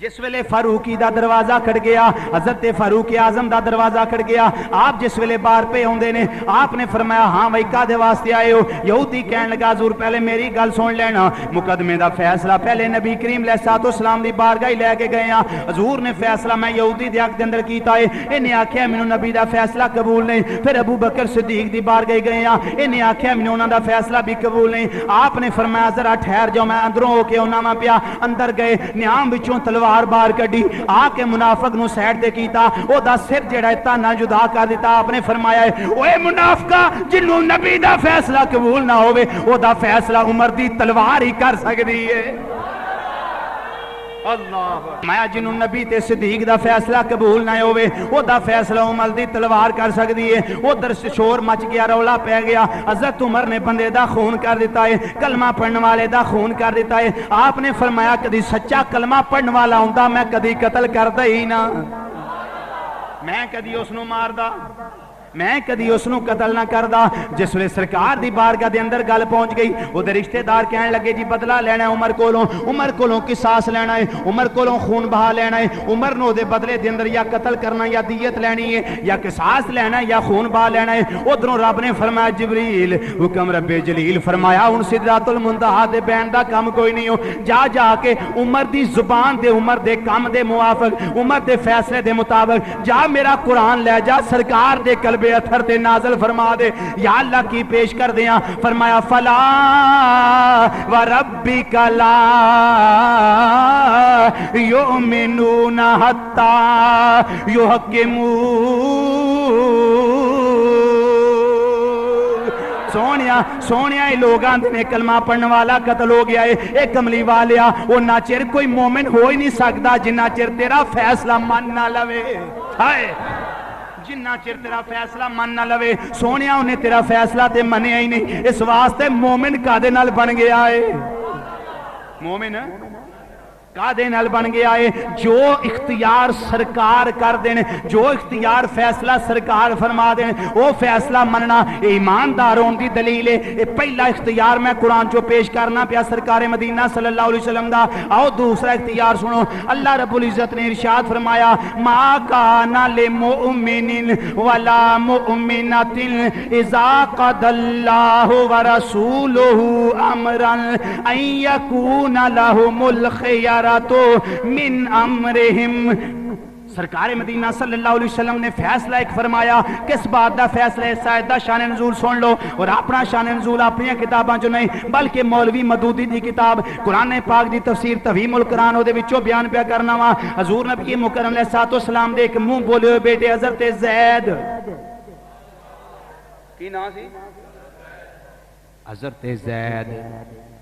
جس ویلے فاروقی دا دروازہ کھڑ گیا، حضرت فاروق اعظم دا دروازہ کھڑ گیا، آپ جس ویلے باہر پہ ہوندے نے آپ نے فرمایا ہاں بھائی کادے واسطے آئے ہو؟ یہودی کہن لگا حضور پہلے میری گل سن لینا، مقدمے دا فیصلہ پہلے نبی کریم علیہ الصلوۃ والسلام دی بارگاہ لے کے گئے ہاں، حضور نے فیصلہ میں یہودی دے حق دے اندر کیتا ہے، انہیں آکھیا مینوں نبی دا فیصلہ قبول نہیں، پھر ابو بکر صدیق دی بارگاہ گئے ہاں، انہیں آکھیا مینوں انہاں دا فیصلہ بھی قبول نہیں، آپ نے فرمایا ذرا ٹھہر جاؤ میں اندروں ہو کے انہاں میں پیا، اندر گئے نیام وچوں تلوار باہر کڈی، آ کے منافق نو سیڈ تے کیتا، او دا سر جڑا ہے نہ جدا کر دیتا، آپ نے فرمایا ہے اوے منافقا جنوں نبی دا فیصلہ قبول نہ ہوے او دا فیصلہ عمر دی تلوار ہی کر سکدی ہے۔ اللہ میں جنوں نبی تے صدیق دا فیصلہ قبول نہ ہوے او دا فیصلہ عمر دی تلوار کر سکدی ہے۔ ادھر شور مچ گیا، رولا پہ گیا، حضرت عمر نے بندے دا خون کر دیتا ہے، کلمہ پڑھنے والے دا خون کر دیتا ہے۔ آپ نے فرمایا کدی سچا کلمہ پڑھنے والا ہوندا میں کدی قتل کردا ہی نہ، میں کدی اس نو ماردا، میں کدی اس نو قتل نہ کردا۔ جس ویلے سرکار دی بارگاہ دے اندر گل پہنچ گئی، اودے رشتہ دار کہن لگے جی بدلہ لینا ہے عمر کولوں قصاص لینا ہے، عمر کولوں خون بہا لینا ہے، عمر نو دے بدلے دے اندر یا قتل کرنا یا دیت لینی ہے یا قصاص لینا ہے یا خون بہا لینا ہے۔ ادھروں رب نے فرمایا جبریل حکم رب جلیل فرمایا ہن سدرۃ المنتہا دے بین دا کم کوئی نہیں ہو، جا کے عمر دی زبان دے عمر دے کم دے موافق عمر دے فیصلے دے مطابق جا میرا قرآن لے جا، سرکار دے قلب اتھر تے نازل فرما دے۔ یا اللہ کی پیش کر دیا، فرمایا فلا وربک لا یؤمنون حتی سونیا یہ لوگ آندے نے کلمہ پڑھنے والا قتل ہو گیا ہے، ایک کملی والیا وہ نہ چر کوئی مومن ہو ہی نہیں سکتا جنہ چر تیرا فیصلہ من نہ لوے، ہائے جنہ چر تیرا فیصلہ من نہ لوے۔ سونیا انہیں تیرا فیصلہ تے منیا ہی نہیں، اس واسطے مومن کادے نال بن گیا ہے، مومن کادے نال بن گیا ہے جو اختیار سرکار کر دین، جو اختیار فیصلہ سرکار فرما دین وہ فیصلہ مننا ایماندار ہون دی دلیل ہے۔ پہلا اختیار میں قرآن جو پیش کرنا پیا سرکار مدینہ صلی اللہ علیہ وسلم دا۔ آؤ دوسرا اختیار سنو، اللہ رب العزت نے ارشاد فرمایا ما کان لمؤمن ولا مؤمنۃ اذا قضى اللہ ورسولہ امرا ان یکون لهم الخیار من امرہم۔ سرکار مدینہ صلی اللہ علیہ وسلم نے فیصلہ ایک فرمایا، کس بات دا فیصلہ ہے؟ سائد دا شان نزول سن لو، اور اپنا شان نزول اپنی کتاباں جو نہیں بلکہ مولوی مدودی دی کتاب قرآن پاک دی تفسیر تفہیم القرآن دے وچوں بیان پیا کرنا وا۔ حضور نبی مکرم علیہ الصلوۃ والسلام دے ایک منہ بولے ہوئے بیٹے حضرت زید، کی نام سی؟ حضرت زید،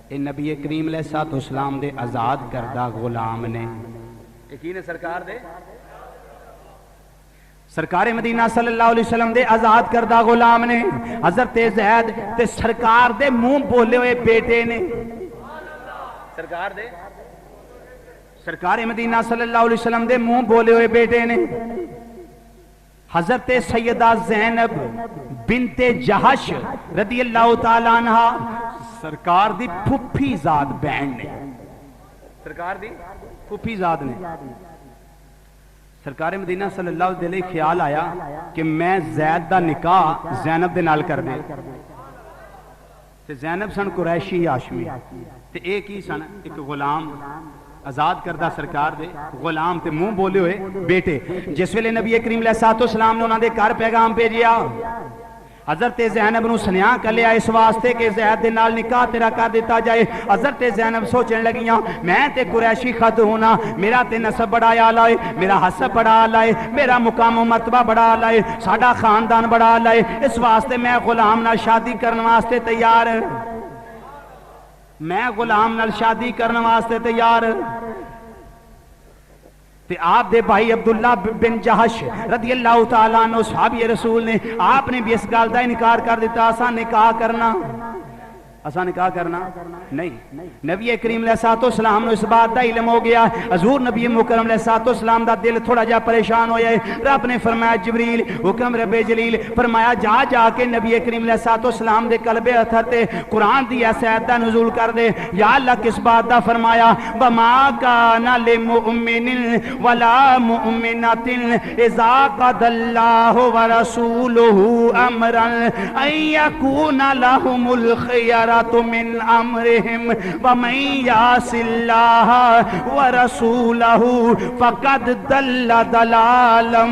اے نبی کریم علیہ الصلوۃ والسلام دے آزاد کردہ غلام نے، یقین سرکار دے سرکار مدینہ صلی اللہ علیہ وسلم دے آزاد کردہ غلام نے حضرت زید تے سرکار دے منہ بولے ہوئے بیٹے نے، سرکار مدینہ صلی اللہ علیہ وسلم دے منہ بولے ہوئے بیٹے نے حضرت سیدہ زینب بنت جہش رضی اللہ تعالیٰ عنہ، سرکار دی پھپھی زاد بہن نے، سرکار دی پھپھی زاد نے۔ سرکار مدینہ صلی اللہ علیہ وسلم خیال آیا کہ میں زید دا نکاح زینب دے نال کر دے، تے زینب سن قریشی ہاشمی تے ایک ہی سن ایک غلام آزاد کردہ سرکار دے غلام تے منہ بولے ہوئے بیٹے۔ جس ویلے نبی کریم علیہ الصلوۃ والسلام نے انہاں دے گھر پیغام بھیجیا، حضرت زینب نو سنیا کلیا اس واسطے کہ زید دے نال نکاح تیرا کر دیتا جائے۔ حضرت زینب سوچنے لگیاں میں تے قریشی خط ہونا، میرا تے نسب بڑا اعلیٰ ہے، میرا حسب بڑا اعلیٰ ہے، میرا مقام و مرتبہ بڑا اعلیٰ ہے، ساڈا خاندان بڑا اعلیٰ ہے، اس واسطے میں غلام نال شادی کرنے واسطے تیار، میں غلام نال شادی کرنے واسطے تیار۔ تے آپ دے بھائی عبداللہ بن جہش رضی اللہ تعالیٰ عنہ صحابی رسول نے آپ نے بھی اس گل دا انکار کر دیتا، اساں نکاح کرنا۔ اساں نکاح کرنا نہیں. نبی کریم علیہ السلام نو اس بات دا علم ہو گیا. حضور نبی مکرم علیہ السلام دا دل تھوڑا جا پریشان ہویا ہے. رب نے فرمایا جبریل حکم رب جلیل فرمایا جا کے نبی کریم علیہ السلام دے قلب اطہر تے قرآن دی اس آیت دا نزول کر دے. یا اللہ کس بات دا فرمایا وما کان للمؤمن ولا مؤمنۃ اذا قضى الله ورسوله امرا ان يكون لهم الخيار من امرهم ومن يعص الله ورسوله فقد ضل ضلالا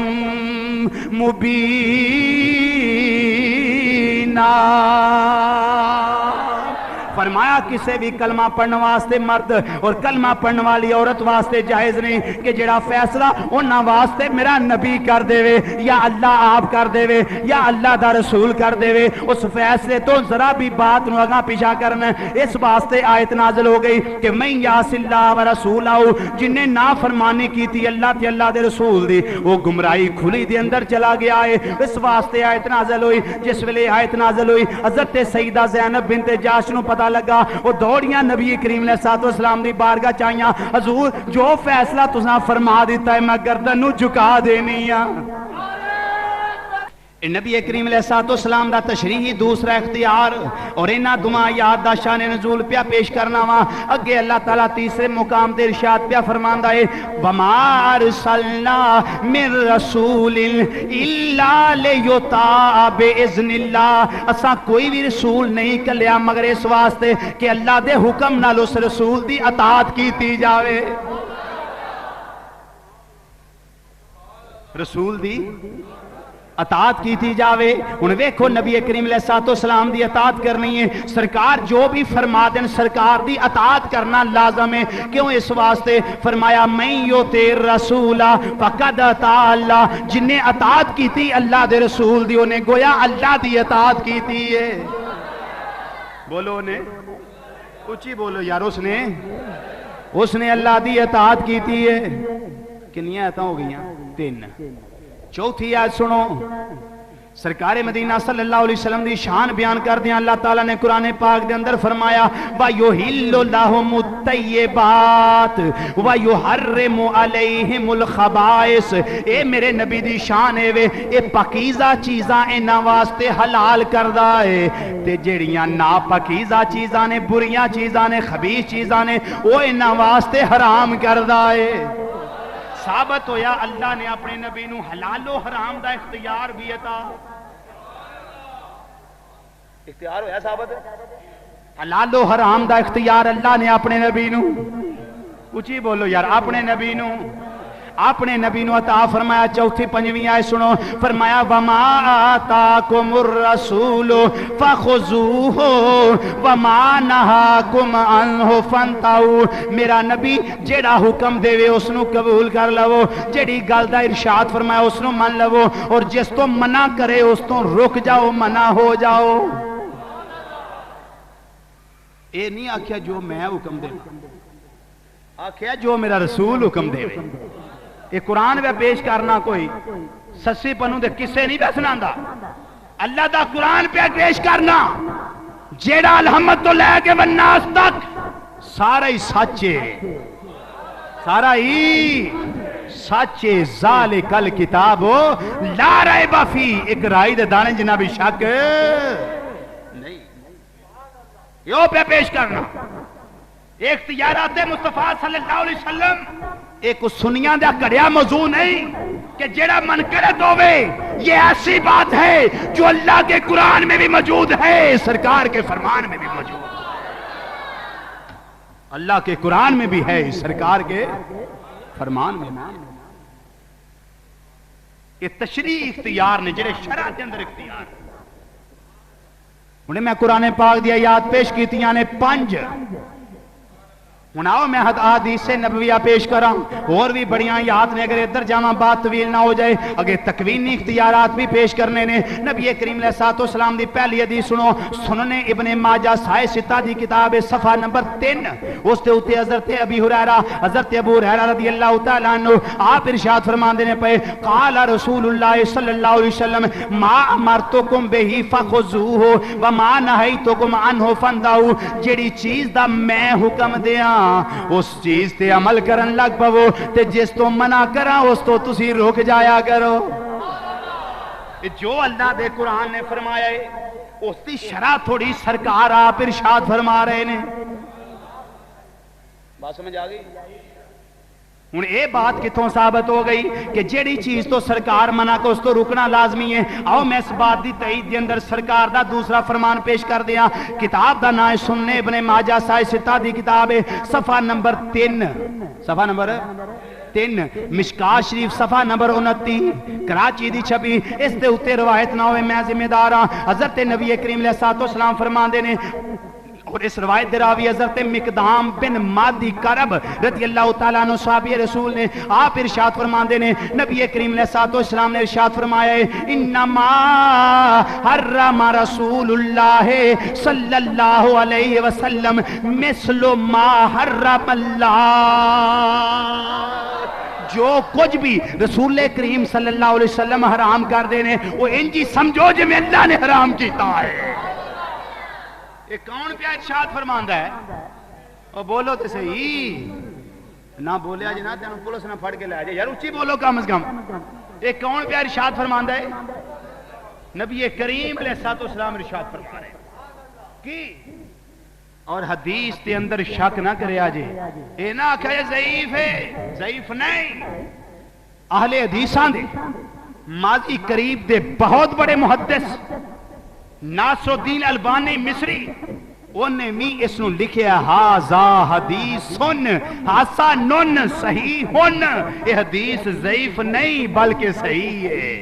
مبینا. فرمایا کسے بھی کلمہ پڑھنے واسطے مرد اور کلمہ پڑھنے والی عورت واسطے جائز نہیں کہ جڑا فیصلہ انہاں واسطے میرا نبی کر دے وے یا اللہ آپ کر دے وے یا اللہ دا رسول کر دے وے اس فیصلے تو ذرا بھی بات نو اگاں پیچھا کرنا. اس واسطے آیت نازل ہو گئی کہ من یعص اللہ و رسولہ جن نے نافرمانی کی تھی اللہ تے اللہ دے رسول دی وہ گمراہی کھلی دے اندر چلا گیا ہے. اس واسطے آیت نازل ہوئی. جس ویلے آیت نازل ہوئی حضرت سیدہ زینب بنت جاش نو پتہ لگا وہ دوڑیاں نبی کریم علیہ السلام دی بارگاہ چاہیاں حضور جو فیصلہ تساں فرما دیتا ہے میں گردن نو جھکا دینی ہاں. نبی کریم علیہ السلام دا تشریحی دوسرا اختیار اور انہاں دعا یاد دا شان نزول پیا پیش کرنا وا. اگے اللہ تعالیٰ تیسرے مقام تے ارشاد پیا فرماندا ہے وما ارسلنا من رسول الا لیطاع باذن اللہ. اساں کوئی بھی رسول نہیں کلیا مگر اس واسطے کہ اللہ دے حکم نال اس رسول دی اطاعت کیتی جاوے. رسول دی اطاعت کی تھی جاوے. انہیں ویکھو نبی کریم علیہ السلام دی اطاعت کرنی ہے. سرکار جو بھی فرما دیں سرکار دی اطاعت کرنا لازم ہے. کیوں اس واسطے فرمایا من یطع الرسول فقد اطاع اللہ. جن نے اطاعت کی تھی اللہ دے رسول دی انہیں گویا اللہ دی اطاعت کی تھی ہے. بولو نے اونچی بولو یار. اس نے اللہ دی اطاعت کی تھی ہے. کنیاں آیتاں ہو گئیاں 3. چوتھی آیت سنو. سرکار مدینہ صلی اللہ علیہ وسلم دی شان بیان کر دیا. اللہ تعالیٰ نے قرآن پاک دے اندر فرمایا وَيُحِلُّ لَهُمُ الطَّيِّبَاتِ وَيُحَرِّمُ عَلَيْهِمُ الْخَبَائِثِ. اے میرے نبی دی شان ہے وے اے پاکیزہ چیزاں انہاں واسطے حلال کردہ ہے تے جڑیاں ناپاکیزہ چیزاں نے بریاں چیزاں نے خبیث چیزاں نے وہ انہاں واسطے حرام کردہ ہے. ثابت ہویا اللہ نے اپنے نبی نو حلال و حرام دا اختیار بھی عطا اختیار ہویا ثابت حلال و حرام دا اختیار اللہ نے اپنے نبی نو اونچی بولو یار اپنے نبی نو عطا فرمایا. چوتھی پنجویں آیت سنو. فرمایا وما آتاکم الرسول فخذوہ وما نہاکم عنہ فانتہوا. میرا نبی جیڑا حکم دے وے اس نو قبول کر لو. جیڑی گل دا ارشاد فرمایا اس نو من لو اور جس تو منع کرے اس تو رک جاؤ منع ہو جاؤ. اے نہیں آکھیا جو میں حکم دے آکھیا جو میرا رسول حکم دے وے. یہ قرآن میں پیش کرنا کوئی سسی پنوں دے کسے نہیں بیسنا دا. اللہ دا قرآن پہ پیش کرنا جیڑا الحمد تو لے کے والناس تک سارا ہی سچے سارا ہی سچے. ذالک الکتاب لا ریب فیہ. ایک رائی دے دانے جنابی شک نہیں. یہ پہ پیش کرنا اختیارات مصطفیٰ صلی اللہ علیہ وسلم ایک سنیاں دا کڑیا موضوع نہیں کہ جڑا منکرت ہوئے. یہ ایسی بات ہے جو اللہ کے قرآن میں بھی موجود ہے سرکار کے فرمان میں بھی موجود ہے. اللہ کے قرآن میں بھی ہے سرکار کے فرمان میں. یہ تشریح اختیار نے جڑے شرع کے اندر اختیار انہیں میں قرآن پاک دیا یاد پیش کیتیاں نے 5 ہوں آؤ میں حدیث سے نبویہ پیش کراں، اور بھی بڑیاں یاد نے، اگر ادھر جاواں بات طویل نہ ہو جائے، اگر تکوینی اختیارات بھی پیش کرنے نے۔ نبی کریم علیہ الصلوۃ والسلام دی پہلی حدیث سنو، سنن ابن ماجہ سائے ستہ دی کتاب صفحہ نمبر 3، اس دے اوتے حضرت ابی ہریرہ، حضرت ابو ہریرہ رضی اللہ تعالی عنہ آپ ارشاد فرماندے نے پے، قال رسول اللہ صلی اللہ علیہ وسلم ما امرتکم بہ فخذوہ وما نہیتکم عنہ فانتہوا، جیڑی چیز دا میں حکم دیاں اس چیز تے عمل کرن لگ پو، تے جس تو منع کراں اس تو تسی رک جایا کرو۔ جو اللہ دے قرآن نے فرمایا ہے اس دی شرح تھوڑی سرکار آپ ارشاد فرما رہے نے۔ بات سمجھ آ گئی؟ ہوں اے بات کتوں ثابت ہو گئی کہ جیڑی چیز تو سرکار منع کو اس تو رکنا لازمی ہے۔ آؤ میں اس بات دی تائید دے اندر سرکار دا دوسرا فرمان پیش کر دیا۔ کتاب دا نام سنن ابن ماجہ سائے ستہ دی کتاب ہے، صفحہ نمبر 3، صفحہ نمبر 3، مشکات شریف صفحہ نمبر 29، کراچی دی چھپی۔ اس دے اوتے روایت نہ ہوئے میں ذمہ دار ہاں۔ حضرت نبی کریم علیہ الصلوۃ والسلام فرماندے نے، اور اس روایت دراوی حضرت مقدام بن مادی کرب رضی اللہ تعالیٰ عنہ صحابی رسول نے آپ ارشاد فرماندے نے، نبی کریم علیہ الصلوۃ والسلام نے ارشاد فرمایا ہے، انما حرم رسول اللہ صلی اللہ علیہ وسلم مثل ما حرم اللہ، جو کچھ بھی رسول کریم صلی اللہ علیہ وسلم حرام کر دینے وہ انجی سمجھو جو میں اللہ نے حرام کیتا ہے۔ یہ کون پہ ارشاد فرماندا ہے؟ اور بولو تے صحیح، نہ بولیا جی نہ تینوں پولیس نہ پھڑ کے لے جائے، یار اچھی بولو کم از کم۔ یہ کون پہ ارشاد فرماندا ہے؟ نبی کریم علیہ الصلوۃ والسلام ارشاد فرما رہے ہیں کی، اور حدیث کے اندر شک نہ کرے آجے، اے نہ آکھا یہ ضعیف ہے، ضعیف نہیں۔ اہل حدیثاں دے ماضی قریب دے بہت بڑے محدث ناصر الدین البانی مصری انہیں بھی اس نو لکھیا ہاذا حدیثن حسن صحیح، یہ حدیث ضعیف نہیں بلکہ صحیح ہے۔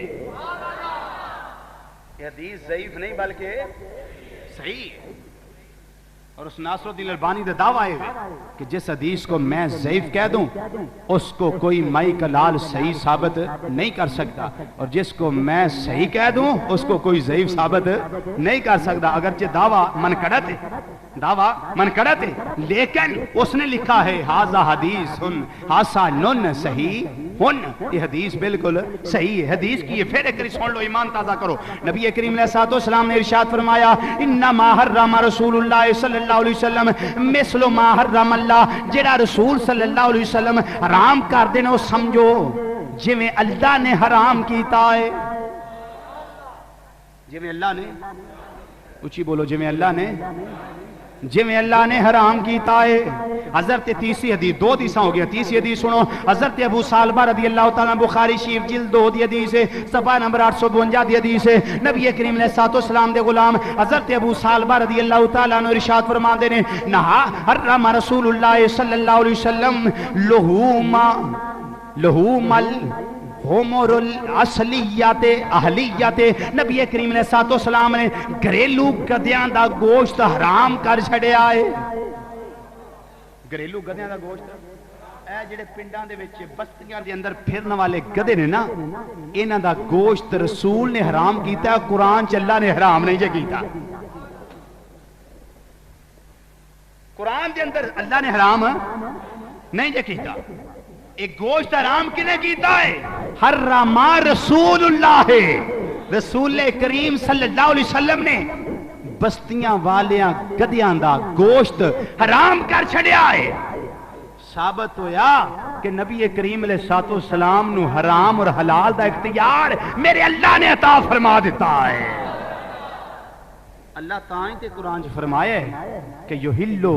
یہ حدیث ضعیف نہیں بلکہ صحیح ہے۔ اور اس ناصر الدین البانی دا دعویٰ ہے کہ جس حدیث کو میں ضعیف کہہ دوں اس کو کوئی مائی کلال صحیح ثابت نہیں کر سکتا، اور جس کو میں صحیح کہہ دوں اس کو کوئی ضعیف ثابت نہیں کر سکتا، اگرچہ دعویٰ منقڑت ہے، دعویٰ منقڑت ہے، لیکن اس نے لکھا ہے ھذا حدیث حسن صحیح، یہ حدیث بالکل صحیح ہے۔ حدیث کی پھر ایک سن لو، ایمان تازہ کرو۔ نبی کریم علیہ الصلوۃ والسلام نے ارشاد فرمایا، انما حرم رسول اللہ صلی اللہ علیہ وسلم مثل ما حرم اللہ، جڑا رسول صلی اللہ علیہ وسلم حرام کر دینا وہ سمجھو جویں اللہ نے حرام کیتا ہے، جویں اللہ نے، اچھی بولو، جویں اللہ نے، جویں اللہ نے حرام کیتا ہے۔ حضرت تیسری حدیث، دو حدیثاں ہو گیا، تیسری حدیث سنو، حضرت ابو سالبہ رضی اللہ تعالیٰ بخاری شریف جلد 2 دی حدیث ہے، صفحہ نمبر 852 دی حدیث ہے۔ نبی کریم علیہ الصلوۃ والسلام دے غلام حضرت ابو سالبہ رضی اللہ تعالیٰ عنہ ارشاد فرماندے نے، نہا حرم رسول اللہ صلی اللہ علیہ وسلم لحوم الحمر الاصلیات اہلیات، نبی کریم علیہ الصلوۃ والسلام نے گھریلو گدیاں دا گوشت حرام کر چھڑیا ہے۔ گھریلو گدیاں دا گوشت، اے جڑے پنڈاں دے وچ بستیاں دے اندر پھرن والے گدے نے نا، انہاں دا گوشت رسول نے حرام کیتا ہے، قرآن چ اللہ نے حرام نہیں جے کیتا۔ قرآن دے اندر اللہ نے حرام نہیں جے کیتا۔ ایک گوشت حرام کنے کیتا ہے؟ حرم رسول اللہ، رسول کریم صلی اللہ علیہ وسلم نے بستیاں والیاں گدیاں دا گوشت حرام کر چھڑیا ہے۔ ثابت ہویا کہ نبی کریم علیہ الصلوۃ والسلام نو حرام اور حلال دا اختیار میرے اللہ نے عطا فرما دیتا ہے۔ اللہ تعالیٰ تے قرآن جو فرمایا ہے کہ یحلو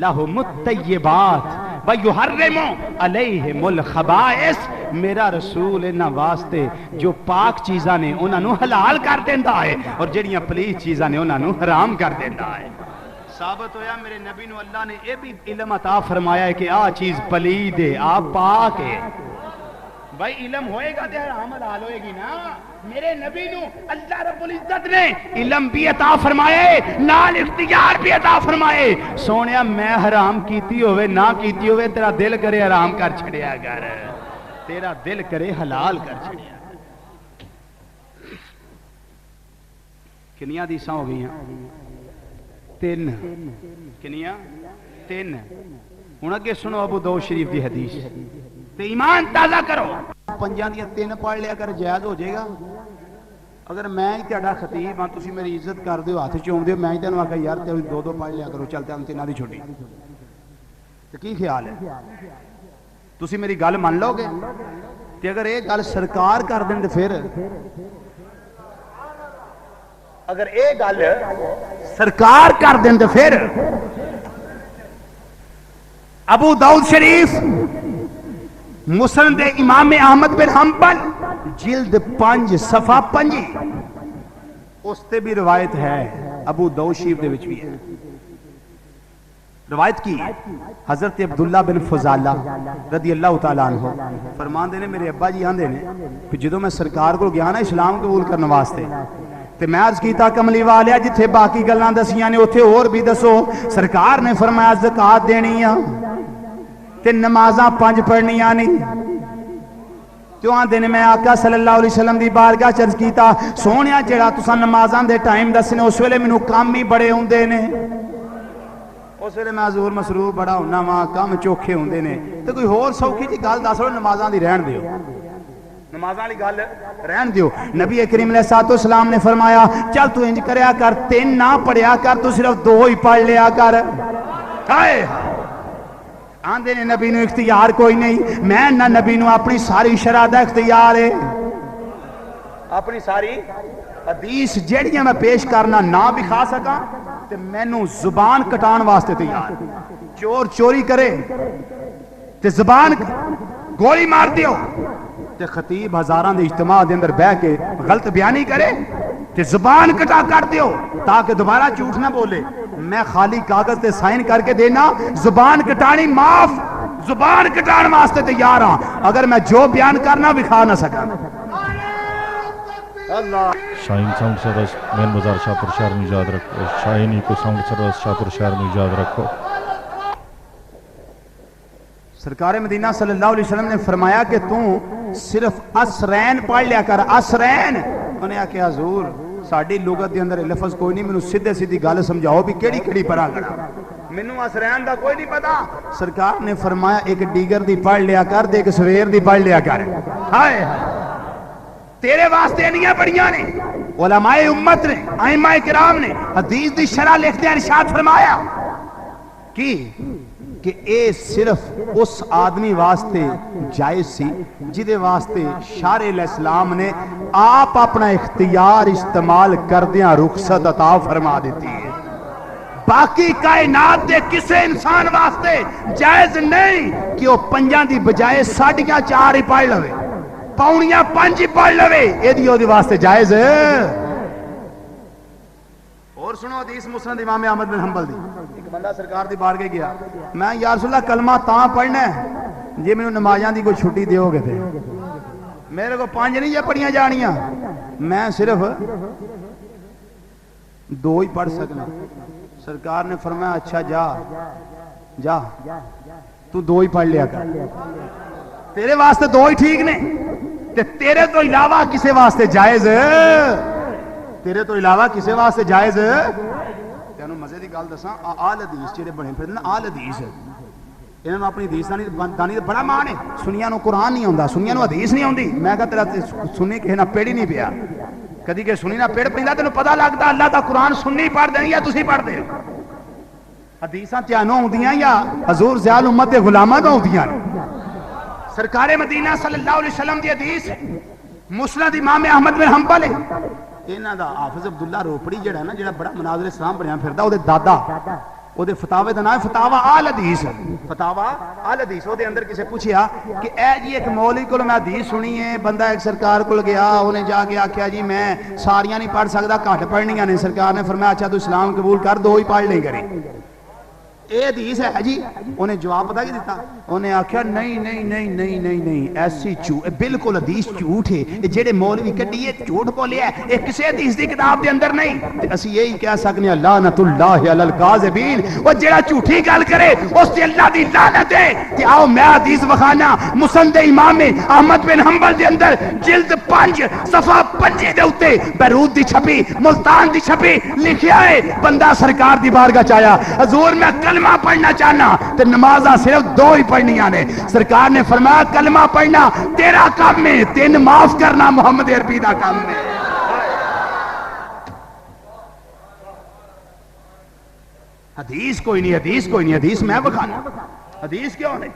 لہم الطیبات ویحرم علیہم الخبائث، میرا رسول انہاں واسطے جو پاک چیزاں نے انہاں نو حلال کر دیندا ہے، اور جڑیاں پلیت چیزاں نے انہاں نو حرام کر دیندا ہے۔ ثابت ہویا میرے نبی نو اللہ نے یہ بھی علم عطا فرمایا ہے کہ آ چیز پلید ہے، آ پاک ہے۔ بھائی علم ہوئے گا تو حرام حلال ہوئے گی نا. میرے نبی نو اللہ رب العزت نے علم بھی عطا فرمائے نال اختیار بھی عطا فرمائے. سونیا میں حرام کیتی ہوئے نہ کیتی ہوئے تیرا دل کرے حرام کر چھڑیا کر, تیرا دل کرے حلال کر چھڑیا. کنیاں حدیثاں ہو گئی ہیں؟ 3. کنیاں؟ 3. ہن اگے سنو ابو داؤد شریف دی حدیث تے ایمان تازہ کرو. پنجاں دیاں 3 پڑھ لیا کر جائز ہو جائے گا. اگر میں ہی تہاڈا خطیب ہاں تسی میری عزت کر دیو ہاتھ چوم دیو میں ہی تینوں آکھا یار تے 2 پڑھ لیا کرو چلتے ہم 3 دی چھٹی تے کی خیال ہے؟ تسی میری گل مان لو گے؟ تے اگر یہ گل سرکار کر دیں تے پھر اگر یہ گل سرکار کر دیں تو پھر ابو داؤد شریف مسند امام احمد بن حنبل جلد 5 صفحہ 5 اس تے بھی روایت ہے. ابو داؤد شریف دے وچ بھی ہے روایت کی. حضرت عبداللہ بن فضالہ رضی اللہ تعالیٰ عنہ فرمان دے نے میرے ابا جی آندے نے کہ جدوں میں سرکار کو گیا نا اسلام قبول کرنے واسطے تے میں عرض کیتا کملی والیا جتھے باقی گلاں دسیاں نے اوتھے اور بھی دسو. سرکار نے فرمایا زکات دینی آ تے نمازاں 5 پڑھنیاں نہیں. کیوں آندے نے میں آقا صلی اللہ علیہ وسلم دی بارگاہ چ عرض کیتا سونیا جڑا تساں نمازاں دے ٹائم دسنے اس ویلے مینوں کام ہی بڑے ہوندے نے. اس ویلے میں حضور مصروف بڑا ہونا وا کام چوکھے ہوندے نے تے کوئی ہور سوکھی جی گل دس نمازاں دی رہن دیو. نمازاں والی گل رہن دیو. نبی کریم علیہ الصلوۃ والسلام نے فرمایا چل تو انج کریا کر 3 نہ پڑھیا کر تو صرف 2 ہی پڑھ لیا کر. ہائے آندے نے نبی نو اختیار کوئی نہیں. میں نہ نبی نو اپنی ساری شرع دا اختیار ہے. اپنی ساری حدیث جیڑیاں میں پیش کرنا نہ بھی کھا سکاں تے مینوں زبان کٹان واسطے تیار. چور چوری کرے تے زبان گولی مار دیو تے خطیب ہزاراں دے اجتماع دے اندر بیٹھ کے غلط بیانی کرے تے زبان کٹا کر دیو تاکہ دوبارہ جھوٹ نہ بولے. میں خالی کاغذ تے سائن کر کے دینا زبان کٹانی معاف. زبان کٹان واسطے تیار ہاں. اگر میں جو بیان کرنا بھی کھا نہ سکا. اللہ شاہین ساؤنڈ سروس مین بازار شاہپور شہر میں یاد رکھو. شاہین کو ساؤنڈ سروس شاہپور شہر میں یاد رکھو. سرکار مدینہ صلی اللہ علیہ وسلم نے فرمایا کہ تو صرف اسرین پڑھ لیا کر. اسرین انہوں نے کہا حضور ساڑی لغت دے اندر لفظ کوئی نہیں مینوں سیدھے سیدھی گل سمجھاؤ بھی کیڑی کیڑی پڑھا کرا مینوں اسرین دا کوئی نہیں پتا. سرکار نے فرمایا ایک دیگر دی پڑھ لیا کر تے ایک سویر دی پڑھ لیا کر. ہائے تیرے واسطے نہیں پڑھیاں نے علماء امت نے ائمہ کرام نے حدیث دی شرح لکھتے ہیں ارشاد فرمایا کہ اے صرف اس آدمی واسطے جائز سی جدے واسطے شارع الاسلام نے آپ اپنا اختیار استعمال کردیاں رخصت عطا فرما دیتی ہے. باقی کائنات دے کسے انسان واسطے جائز نہیں کہ وہ 5 دی بجائے 4.5 ہی پڑھ لوے, پاؤنیاں 5 ہی پڑھ لوے. یہ دی واسطے جائز ہے. اور سنو حدیث مسند امام احمد بن حنبل دی. ایک بندہ سرکار دی بارگاہ گیا, میں یا رسول اللہ کلمہ تاں پڑھنا ہے جی میں نمازاں دی کوئی چھٹی دیو گے تھے. میرے کو 5 نہیں یہ پڑھیاں جانیاں, میں صرف 2 ہی پڑھ سکنا. سرکار نے فرمایا اچھا جا تو 2 ہی پڑھ لیا کر, تیرے واسطے 2 ہی ٹھیک نے. تیرے تو علاوہ کسے واسطے جائز, تیرے تو علاوہ کسے واسطے جائز. تینوں مزے دی گل دساں آل حدیث جڑے بنے پھر نا آل حدیث انہاں نوں اپنی حدیث دانی بڑا مان ہے. سنیاں نوں قرآن نہیں آندا, سنیاں نوں حدیث نہیں آندی. میں کہا تیرا سنی کہے نہ پیڑ ہی نہیں پیا. کدی کہ سنی نہ پیڑ پیندا تینوں پتہ لگدا اللہ دا قرآن سنی پڑھ دے یا تسی پڑھ دے. حدیثاں تینوں آندیاں یا حضور ذیال امت دے غلاماں نوں آندیاں. سرکار مدینہ صلی اللہ علیہ وسلم دی حدیث مسند امام احمد بن حنبل ہے. انہاں دا حافظ عبداللہ روپڑی جڑا ہے نا جڑا بڑا مناظر اسلام بنیا پھردا او دے دادا او دے فتاوے دا نام فتاوا آل حدیث. فتاوا آل حدیث او دے اندر کسے پوچھیا کہ اے جی ایک مولوی کول میں حدیث سنی ہے, بندہ ایک سرکار کول گیا اونے جا کے آکھیا جی میں ساریاں نہیں پڑھ سکدا گھٹ پڑھنیاں نے. سرکار نے فرمایا اچھا تو اسلام قبول کر 2 ہی پڑھ لے کرے. اے حدیث ہے جی. انہیں جواب پتا کی دیتا؟ انہیں آکھیا نہیں نہیں نہیں نہیں نہیں نہیں ایسی جھوٹ، بالکل حدیث جھوٹ ہے، جڑے مولوی کڈی ہے جھوٹ بولیا ہے، یہ کسی حدیث دی کتاب دے اندر نہیں. تے اسی یہی کہہ سکنے ہیں لعنت اللہ علی الکاذبین، وہ جڑا جھوٹی گل کرے اس تے اللہ دی لعنت ہے. تے آؤ میں حدیث وکھانا مسند امام احمد بن حنبل دے اندر جلد 5 صفحہ 25 دے اوتے بیروت دی چھپی، ملتان دی چھپی لکھیا ہے. بندہ سرکار دی بارگاہ چایا، حضور میں کلمہ پڑھنا چاہنا، تے نمازاں صرف 2 ہی پڑھنیاں نے. سرکار نے فرمایا کلمہ پڑھنا تیرا کام ہے، 3 معاف کرنا محمد عربی دا کام ہے. حدیث کوئی نہیں، حدیث کوئی نہیں، حدیث میں بکھانا. حدیث کیوں نہیں؟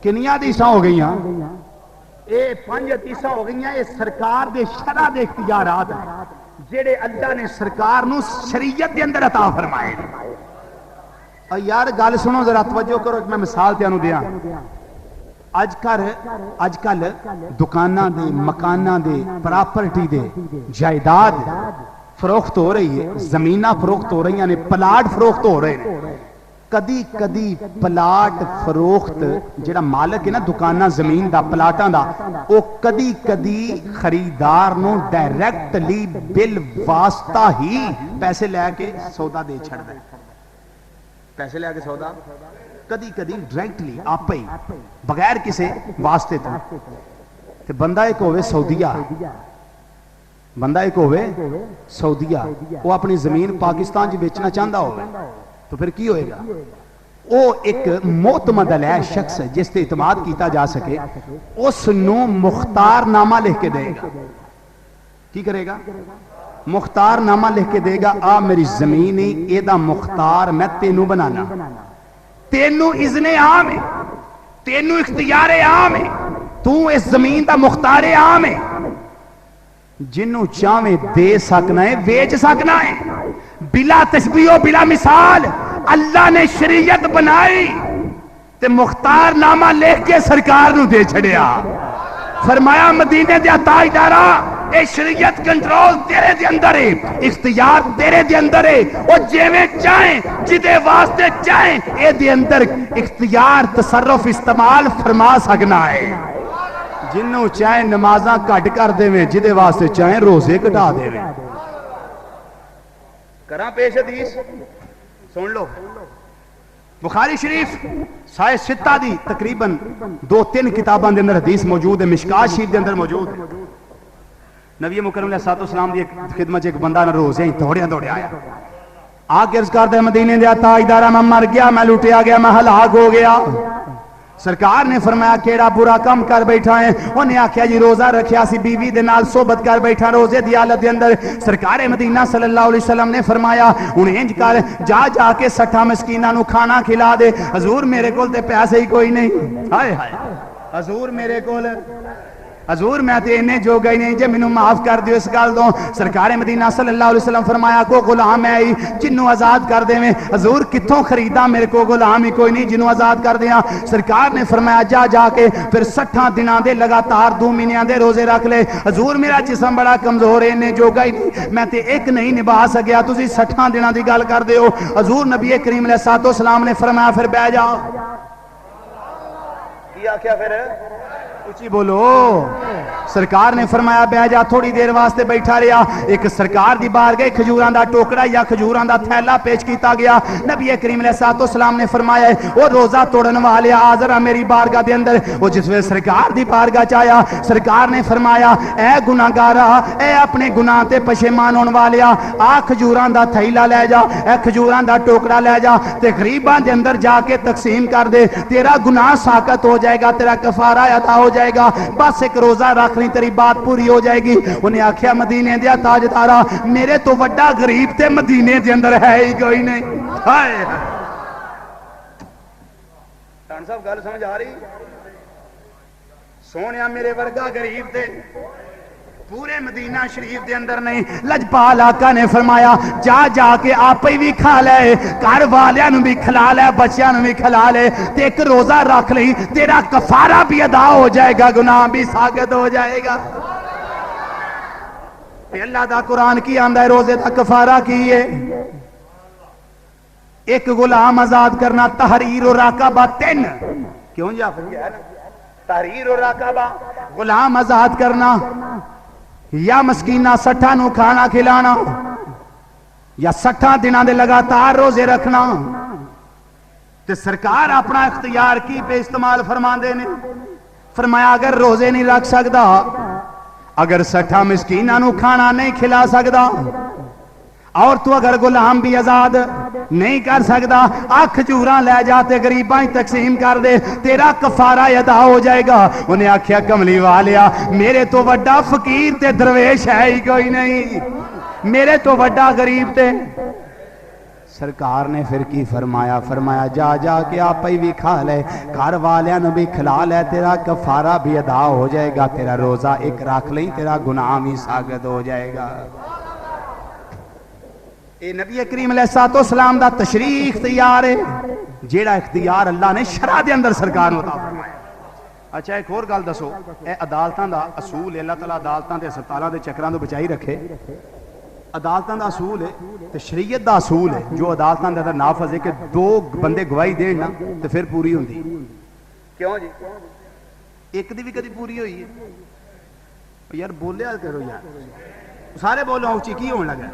کنیاں حدیثاں ہو گئی ہیں؟ اے 5 حدیثاں ہو گئی ہیں. یہ سرکار دے شرع دے اختیارات ہیں جڑے اللہ نے سرکار نو شریعت دے اندر عطا فرمائے. اور یار گل سنو ذرا توجہ کرو، میں مثال تانوں دیاں. اج کل دکاناں دے، مکاناں دے، پراپرٹی دے، جائیداد فروخت ہو رہی ہے، زمیناں فروخت ہو رہی ہیں، پلاٹ فروخت ہو رہے ہیں. کدی کدی پلاٹ فروخت جڑا مالک ہے نا دکاناں زمین دا پلاٹاں دا، او کدی کدی خریدار نو ڈائریکٹلی بل واسطہ ہی پیسے لے کے سودا دے چھڑدا ہے. پیسے لے کے سودا کدی کدی ڈائریکٹلی آپ ہی بغیر کسی واسطے تو. تے بندہ ایک ہوئے سعودیہ، بندہ ایک ہوئے سعودیہ، وہ اپنی زمین پاکستان جی بیچنا چاہتا ہوئے تو پھر کی ہوئے گا؟ وہ ایک معتمد علیہ شخص جس تے اعتماد کیتا جا سکے اس نو مختار نامہ لکھ کے دے گا. کی کرے گا؟ مختار نامہ لکھ کے دے گا، آ میری زمینی اے دا مختار میں تینوں بنانا، تینوں اذن عام ہے، تینوں اختیار عام ہے، تو اس زمین دا مختار عام ہے، جنوں چاہویں دے سکنا ہے ویچ سکنا ہے، بلا تشبیہ و بلا مثال. اللہ نے شریعت بنائی تے مختار نامہ لکھ کے سرکار نو دے چھڑیا. فرمایا مدینے دے تاجدارا اے شریعت کنٹرول تیرے دے اندر ہے، اختیار تیرے دے اندر ہے، وہ جیویں چاہیں جدے واسطے چاہیں اے دے اندر اختیار تصرف استعمال فرما سکنا ہے. جنوں چاہیں نمازاں کٹ کر دے میں، جدے واسطے چاہیں روزے کٹا دے میں. کراں پیش حدیث سن لو. بخاری شریف سائے 6 دی تقریباً 2-3 کتاباں دے اندر حدیث موجود ہے، مشکات شریف دے اندر موجود ہے. نبی مکرم علیہ السلام دی خدمت ایک بندہ نہ روزے ہی دوڑے آیا، آگے عرض کر دے مدینے دے تاجدارا میں مر گیا، میں لوٹیا گیا، میں ہلاک ہو گیا. سرکار نے فرمایا کیڑا برا کم کر بیٹھا ہے؟ انہیں آکھیا جی روزہ رکھیا سی، بیوی دے نال صحبت کر بیٹھا روزے دی حالت دے اندر. سرکار مدینہ صلی اللہ علیہ وسلم نے فرمایا انہیں انج کر جا کے 60 مسکیناں نو کھانا کھلا دے. حضور میرے کول تے پیسے ہی کوئی نہیں. ہائے ہائے حضور میرے کول، حضور میں تے انہیں جو گئی نہیں جے مینوں معاف کر دیو اس گل دو. سرکار مدینہ صلی اللہ علیہ وسلم فرمایا کو غلام ہے ہی جنوں آزاد کر دے میں. حضور کتھوں خریدا؟ میرے کو غلام ہی کوئی نہیں جنوں آزاد کر دیاں. سرکار نے فرمایا جا کے پھر 60 دناں دے لگاتار 2 مہینیاں دے روزے رکھ لے. حضور میرا جسم بڑا کمزور ہے، انہیں جو گئی نہیں میں تے ایک نہیں نبھا سکیا، تسی 60 دناں دی گل کر دیو. حضور نبی کریم علیہ السلام نے فرمایا پھر بیٹھ جا. کیا کیا پھر اچھی بولو. سرکار نے فرمایا بہ جا. تھوڑی دیر واسطے بیٹھا رہا. ایک سرکار دی بار گئے کھجوراں دا ٹوکرا یا کھجوراں دا تھیلا پیش کیتا گیا. نبی کریم علیہ السلام نے فرمایا وہ روزہ توڑن والے آ میری بارگاہ دے اندر. وہ جس ویلے سرکار دی بارگاہ چایا سرکار نے فرمایا اے گناہگارا، اے اپنے گناہ تے پشیمان ہون والیا، آ کھجوراں دا تھیلا لے جا، اے کھجوراں دا ٹوکرا لے جا تے غریباں دے اندر جا کے تقسیم کر دے. تیرا گناہ ساقط ہو جائے گا، تیرا کفارہ ادا ہو جائے گا، بس ایک روزہ رکھ لی تیری بات پوری ہو جائے گی. انہیں آکھیا مدینے دیا تاجدارا میرے تو وڈا غریب تے مدینے دے اندر ہے ہی کوئی نہیں. ہائے ڈاکٹر صاحب گل سمجھ آ رہی؟ سونیا میرے ورگا غریب تے پورے مدینہ شریف دے اندر نہیں. لجپال آقا نے فرمایا جا کے آپ ہی بھی کھا لے، گھر والیاں نو بھی کھلا لے، بچیاں نو بھی کھلا لے تے ایک روزہ رکھ لئی، تیرا کفارہ بھی ادا ہو جائے گا، گناہ بھی ساقط ہو جائے گا. تے اللہ دا قرآن کی آندا ہے روزے دا کفارہ کی ہے؟ ایک غلام آزاد کرنا، تحریر و راقبہ 3. کیوں جی آپ ہے نا تحریر و راقبہ، غلام آزاد کرنا یا مسکینہ 60 نو کھانا کھلانا یا 60 دنوں دے لگاتار روزے رکھنا. تے سرکار اپنا اختیار کی پہ استعمال فرما دے نے. فرمایا اگر روزے نہیں رکھ سکتا، اگر 60 مسکینہ نو کھانا نہیں کھلا سکتا، اور تو اگر غلام بھی آزاد نہیں کر سکتا، آنکھ چوراں لے جاتے غریباں تقسیم کر دے، تیرا کفارہ ادا ہو جائے گا. انہیں آکھیا کملی والیا میرے تو وڈا فقیر تے درویش ہے ہی کوئی نہیں، میرے تو وڈا غریب تے. سرکار نے پھر کی فرمایا؟ فرمایا جا جا کے آپ ہی بھی کھا لے، گھر والیاں بھی کھلا لے، تیرا کفارہ بھی ادا ہو جائے گا، تیرا روزہ ایک رکھ لیں، تیرا گناہ بھی ساغت ہو جائے گا. اے نبی کریم علیہ الصلوۃ والسلام دا تشریع اختیار ہے، جیڑا اختیار اللہ نے شرع دے اندر سرکار نو عطا فرمایا. اچھا ایک اور گل دسو، اے عدالتاں دا اصول ہے، اللہ تعالیٰ عدالتاں دے ہسپتالاں دے چکراں تو بچائی رکھے. عدالتاں دا اصول ہے تے شریعت دا اصول ہے جو عدالتاں دے اندر نافذ ہے کہ 2 بندے گواہی دین نا تے پھر پوری ہوندی. کیوں جی؟ ایک دی بھی کدی پوری ہوئی ہے؟ یار بولیا کرو یار، سارے بولو اونچی کی ہون لگا.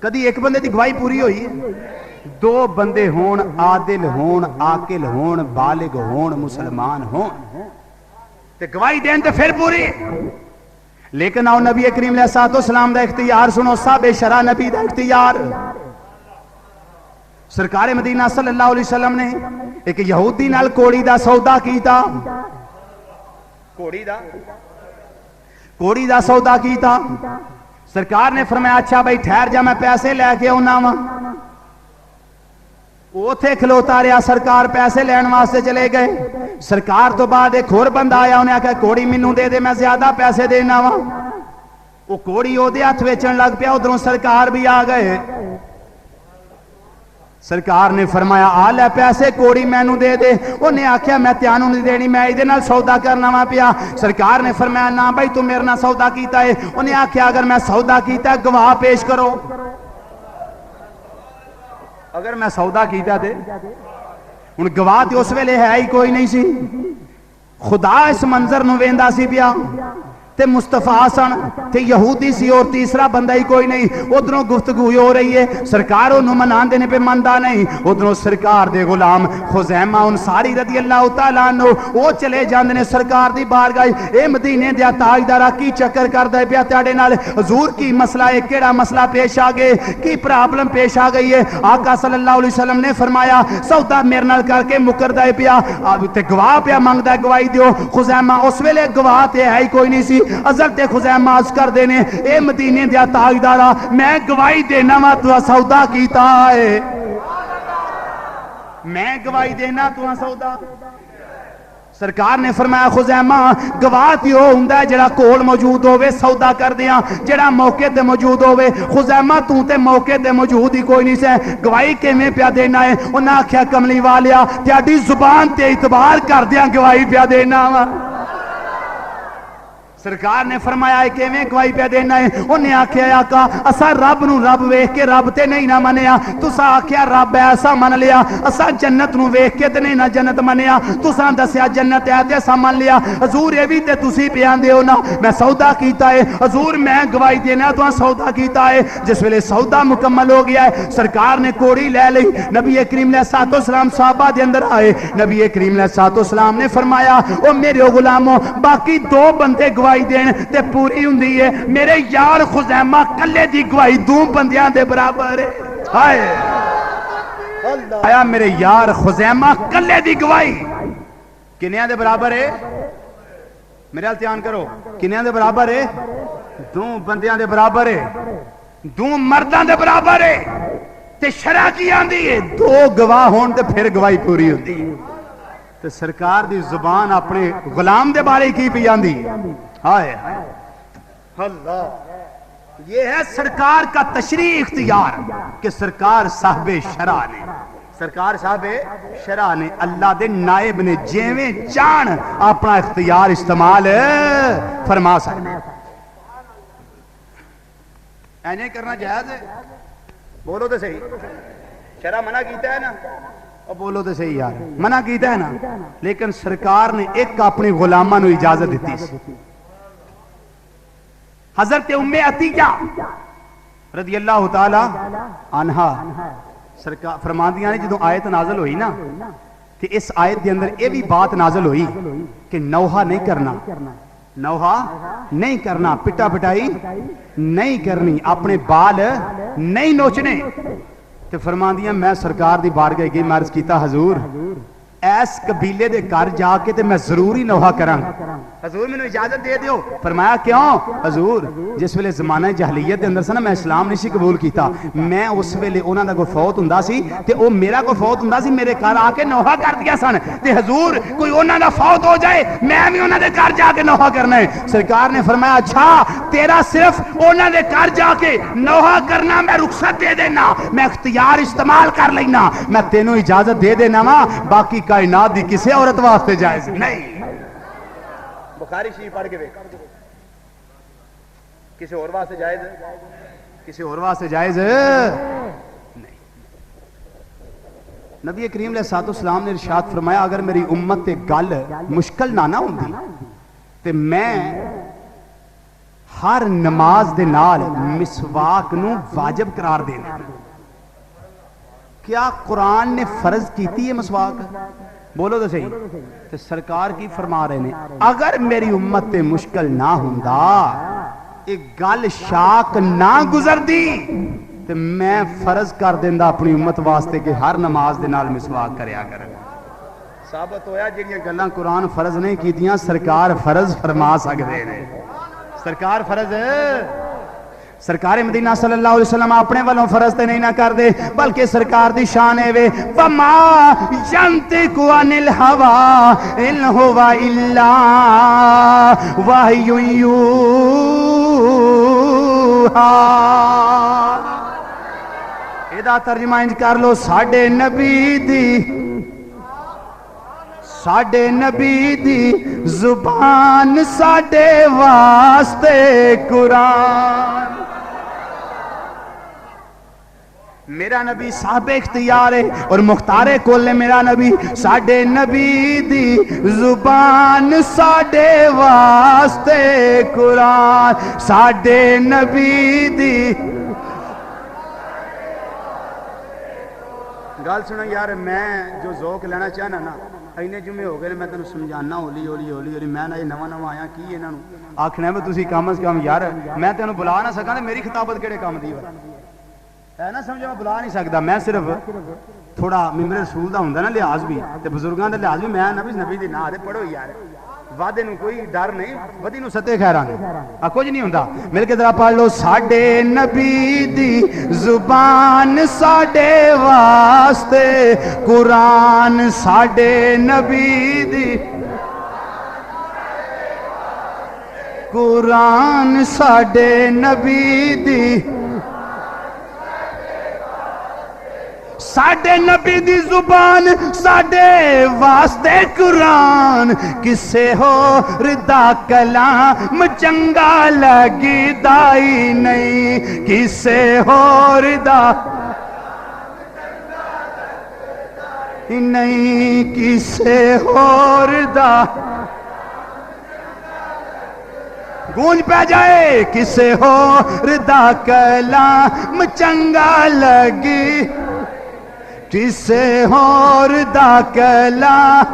کدی ایک بندے دی گواہی پوری ہوئی ہے؟ 2 بندے ہون، عادل ہون، عاقل ہون، بالغ ہون، مسلمان ہون تے گواہی دین تے پھر پوری. لیکن آؤ نبی کریم علیہ الصلوۃ والسلام دا اختیار سنو، صاحب شرع نبی دا اختیار. سرکار مدینہ صلی اللہ علیہ وسلم نے ایک یہودی نال کوڑی دا سودا کیتا. کوڑی دا سودا کیتا. سرکار نے فرمایا اچھا بھائی ٹھہر جا، میں پیسے لے کے آنا وا. اوتھے کھلوتا رہا، سرکار پیسے لین واسطے چلے گئے. سرکار تو بعد ایک اور بندہ آیا، انہیں آکھا کوڑی مینوں دے دے، میں زیادہ پیسے دینا وا. وہ کوڑی او دے ہاتھ ویچن لگ پیا، ادھروں سرکار بھی آ گئے. سرکار نے فرمایا آ لے پیسے، کوڑی مینوں دے دے. انہیں آکھیا میں تیانوں نہیں دینی، میں ایدے نال سودا کرنا وا پیا. سرکار نے فرمایا نا بھائی تو میرے نال سودا کیتا ہے. انہیں آکھیا اگر میں سودا کیتا ہے گواہ پیش کرو. اگر میں سودا کیتا تے ہن گواہ تے اس ویلے ہے ہی کوئی نہیں سی. خدا اس منظر نو ویندا سی پیا تے مصطفیٰ سن تے یہودی سی اور تیسرا بندہ ہی کوئی نہیں. ادھروں گفتگو ہو رہی ہے، سرکار انہوں منان دینے پہ مندہ نہیں. ادھروں سرکار دے غلام خزیمہ انصاری رضی اللہ تعالیٰ عنہ وہ چلے جاندے نے سرکار دی بارگاہ. اے مدینے دیا تاجدارہ کی چکر کر دے پیا تیاڑے نال؟ حضور کی مسئلہ ہے، کیڑا مسئلہ پیش آ گئے، کی پرابلم پیش آ گئی ہے؟ آقا صلی اللہ علیہ وسلم نے فرمایا سودا میرے نال کر کے مکر دے پیا تے گواہ پیا منگدا گواہی دیو. خزیمہ اس ویلے گواہ تے ہے ہی کوئی نہیں سی. حضرت خزیمہ عرض کر دینے اے مدینے دیا تاجدارہ میں گواہی دینا وا تو سودا کیتا ہے، میں گواہی دینا تو سودا. سرکار نے فرمایا خزیمہ گواہ تے او ہوندا ہے جڑا کول موجود ہوے سودا کر دیاں، جڑا موقع تے موجود ہوے. خزیمہ تو تے موقع تے موجود ہی کوئی نہیں سے، گواہی کیویں پیا دینا ہے؟ انہاں آکھیا کملی والیا تہاڈی زبان تے اعتبار کر دیاں گواہی پیا دینا وا. سرکار نے فرمایا ہے کہ میں گواہی پہ دینا ہے. انہیں آکھیا آقا اسا رب نو رب ویکھ کے رب تے نہیں نہ منیا، تسا آکھیا رب ایسا من لیا. اسا جنت نو ویکھ کے تے نہیں نہ جنت منیا، تسا دسیا جنت ہے تے اسا من لیا. حضور اے وی تے تسی بیان دیو نا میں سودا کیتا ہے. حضور میں گواہی دینا تو سودا کیتا ہے. جس ویلے سودا مکمل ہو گیا ہے سرکار نے کوڑی لے لئی. نبی کریم علیہ الصلوۃ والسلام صحابہ دے اندر آئے. نبی کریم علیہ الصلوۃ والسلام نے فرمایا او میرے غلاموں باقی 2 بندے گواہی دین تے پوری ہوندی ہے، میرے یار خزیمہ کلے دی گواہی 2 بندیاں دے برابر ہے. ہائے آیا میرے یار خزیمہ کلے دی گواہی کنیاں دے برابر ہے؟ میرے حال دھیان کرو، کنیاں دے برابر ہے؟ 2 بندیاں دے برابر ہے، 2 مرداں دے برابر ہے. تے شرع کی آندی ہے 2 گواہ ہون تے پھر گواہی پوری ہوندی ہے. تے سرکار دی زبان اپنے غلام دے بارے کی پی آندی ہے. ہائے اللہ، یہ ہے سرکار کا تشریع اختیار کہ سرکار صاحب شرع نے، سرکار صاحب شرع نے اللہ دے نائب نے جیویں چان اپنا اختیار استعمال فرما سکتے. اینے کرنا جائز ہے؟ بولو تو صحیح. شرع منع کیتا ہے نا، اور بولو تو صحیح یار، منع کیتا ہے نا، لیکن سرکار نے ایک اپنے غلاماں نو اجازت دیتی سی. حضرت ام عطیہ رضی اللہ تعالی عنہا سرکار فرماندیاں نے جدوں آیت نازل ہوئی نا کہ اس آیت دے اندر یہ بھی بات نازل ہوئی کہ نوحہ نہیں کرنا، نوحہ نہیں کرنا، پٹا پٹائی نہیں کرنی، اپنے بال نہیں نوچنے. تو فرماندیاں میں سرکار دی بارگاہ گئی، میں عرض کیتا حضور ایس قبیلے دے گھر جا کے تے میں ضروری نوحہ کراں، حضور میں نے اجازت دے دیو. فرمایا کیوں؟ حضور جس ویلے زمانہ جہلیت دے اندر سا نا میں اسلام نہیں سی قبول کیتا، میں اس ویلے انہاں دا کوئی فوت ہوندا سی تے او میرا کوئی فوت ہوندا سی، میرے گھر آ کے نوحہ کر دیا سن، تے حضور کوئی انہاں دا فوت ہو جائے میں بھی انہاں دے گھر جا کے نوحہ کرنا ہے. سرکار نے فرمایا اچھا تیرا صرف انہاں دے گھر جا کے نوحہ کرنا میں رخصت دے دینا، میں اختیار استعمال کر لینا، میں تینوں اجازت دے دینا وا، باقی کائنات دی کسی عورت واسطے جائز نہیں. بخاری شریف پڑھ کے دیکھ، کسی اور واسطے جائز ہے؟ کسی اور واسطے جائز نہیں. نبی کریم علیہ الصلوۃ والسلام نے ارشاد فرمایا اگر میری امت تے گل مشکل نہ ہوندی تے میں ہر نماز دے نال مسواک نو واجب قرار دینا. کیا قرآن نے فرض کیتی ہے مسواک؟ بولو تو صحیح. تو سرکار کی فرما رہے ہیں اگر میری امت تے مشکل نہ ہوندا، ایک گل شاک نہ گزر دی تو میں فرض کر دیندا اپنی امت واسطے کہ ہر نماز دے نال مسواک کریا کرے. ثابت ہویا جڑیاں گلاں قرآن فرض نہیں کیتیاں سرکار فرض فرما سکدے نے. سرکار فرض سرکار مدینہ صلی اللہ علیہ وسلم اپنے والوں فرض تے نہیں نہ کر دے، بلکہ سرکار دی شان ہے وے وما ینطق عن الہوی ان هو الا وحی یوحی. ادا ترجمہ انج کر لو ساڈے نبی دی زبان ساڈے واسطے قرآن. میرا نبی صاحب اختیار ہے اور مختار کل ہے میرا نبی. ساڈے نبی دی زبان ساڈے واسطے قرآن. ساڈے نبی دی گل سنو یار، میں جو ذوق لینا چاہنا نا اینے جمعے ہو گئے میں تینوں سمجھانا ہولی ہولی ہولی ہولی. میں نہ یہ نواں آیا کی انہاں نوں آکھنا ہے تسی کم از کم یار میں تینوں بلا نہ سکاں تے میری خطابت کہڑے کام دی ہے نا سمجھو. میں بلا نہیں سکتا، میں صرف تھوڑا ممبر رسول دا ہوندا نا لحاظ بھی تے بزرگاں دا لحاظ بھی. میں نبی دی ناں تے پڑھو یار، وعدے نوں کوئی ڈر نہیں، ودی نوں ستے خیراں کچھ نہیں ہوندا. مل کے ذرا پڑھ لو ساڈے نبی دی زبان ساڈے واسطے قرآن. ساڈے نبی دی قرآن ساڈے نبی دی ساڈے نبی دی زبان ساڈے واسطے قرآن. کسے ہو ردا کلام چنگا لگی دائی نہیں، کسے ہو ردا نہیں، کسے ہو ردا گونج پہ جائے کسے ہو ردا کلام چنگا لگی، کسے ہور دا کلام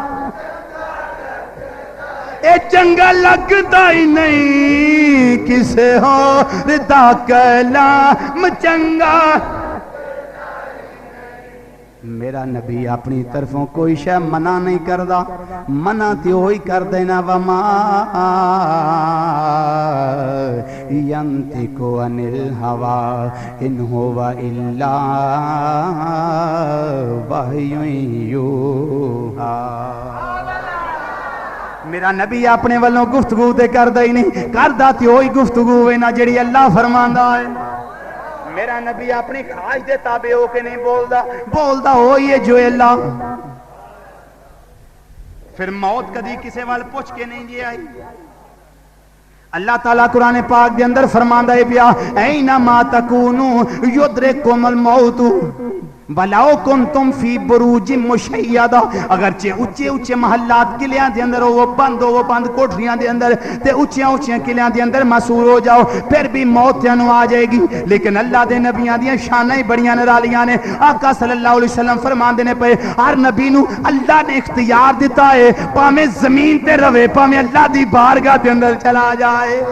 اے چنگا لگتا ہی نہیں، کسے ہور دا کلام چنگا. میرا نبی اپنی طرفوں کوئی شے منع نہیں کردا، منع تے وہی کر دینا وما ینطق عن الہوی ان هو الا وحی یوحی. میرا نبی اپنے والوں گفتگو تے کردا ہی نہیں، کردا تے وہی گفتگو ہے نا جڑی اللہ فرماندا ہے. میرا نبی اپنی خواہش دے تابع ہو کے نہیں بولدا ہوئی ہے جو اللہ. پھر موت کدی کسے وال پوچھ کے نہیں جی آئی. اللہ تعالیٰ قرآن پاک دے اندر فرماندا ہے پیا اینما تکونو یدرککم الموت. وَلَوْ كُنْتُمْ فِي بُرُوجٍ مُشَيَّدَةٍ اگرچہ اچے اچے محلات قلعیاں دے اندر وہ بند کوٹھریاں دے اندر تے اچیاں اچیاں قلعیاں دے اندر محصور ہو جاؤ پھر بھی موت تانوں آ جائے گی. لیکن اللہ دے نبیاں دیاں شاناں ہی بڑیاں نرالیاں نے. آقا صلی اللہ علیہ وسلم فرماندے نے پے ہر نبی نو اللہ نے اختیار دیتا ہے پاویں زمین تے رہے پاویں اللہ دی بارگاہ دے اندر چلا جائے.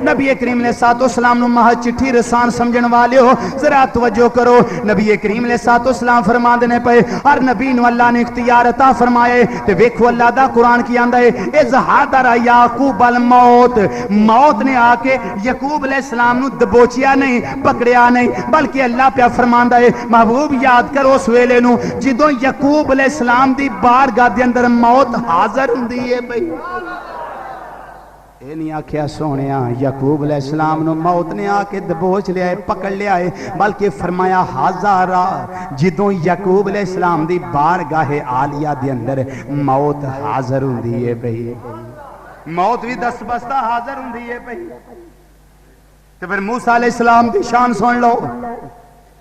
نبی کریم علیہ الصلوۃ والسلام نو محض چٹھی رسان سمجھن والے ہو ذرا توجہ کرو. نبی کریم علیہ الصلوۃ والسلام فرماندے نے پے ہر نبی نو اللہ نے اختیار عطا فرمایا تے ویکھو اللہ دا قرآن کی آندا ہے اذ حضر یعقوب الموت. موت نے آ کے یعقوب علیہ السلام نو دبوچیا نہیں پکڑیا نہیں بلکہ اللہ پیا فرماندا ہے محبوب یاد کرو اس ویلے نو جدوں یعقوب علیہ السلام دی بارگاہ دے اندر موت حاضر ہوندی ہے. بھئی اے نہیں آکھیا سونیا یعقوب علیہ السلام نو موت نے آ کے دبوچ لیا ہے پکڑ لیا ہے بلکہ فرمایا حاضرہ جدوں یعقوب علیہ السلام دی بارگاہ عالیہ دے اندر موت حاضر ہوندی ہے. بھئی موت بھی دست بستہ حاضر ہوندی ہے. بھئی تو پھر موسیٰ علیہ السلام دی شان سن لو.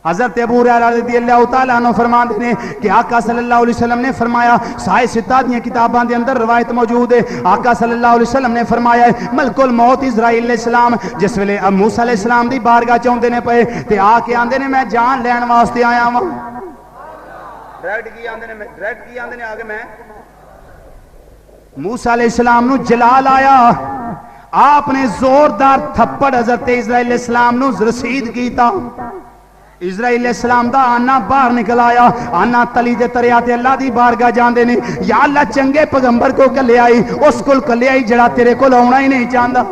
حضرت ابو ہریرہ رضی اللہ تعالیٰ عنہ فرماتے ہیں کہ آقا صلی اللہ علیہ وسلم نے فرمایا سائے ستہ دیاں کتاباں دے اندر روایت موجود ہے. آقا صلی اللہ علیہ وسلم نے فرمایا ہے ملک الموت اسرائیل علیہ السلام جس ویلے موسیٰ علیہ السلام دی بارگاہ چاہندے نے پئے تے آ کے آندے نے میں جان لین واسطے آیا ہاں. ڈائریکٹ کی آندے نے آگے میں موسیٰ علیہ السلام نو جلال آیا. آپ نے زوردار تھپڑ حضرت اسرائیل علیہ السلام نو رسید کیتا. اسرائیل علیہ السلام دا آنا باہر نکل آیا. آنا تلی دے تریاتے اللہ دی بارگاہ جاندے نے یا اللہ چنگے پیغمبر کو کلے آئی اس کل کلے آئی جڑا تیرے کو ہونا ہی نہیں چاہندا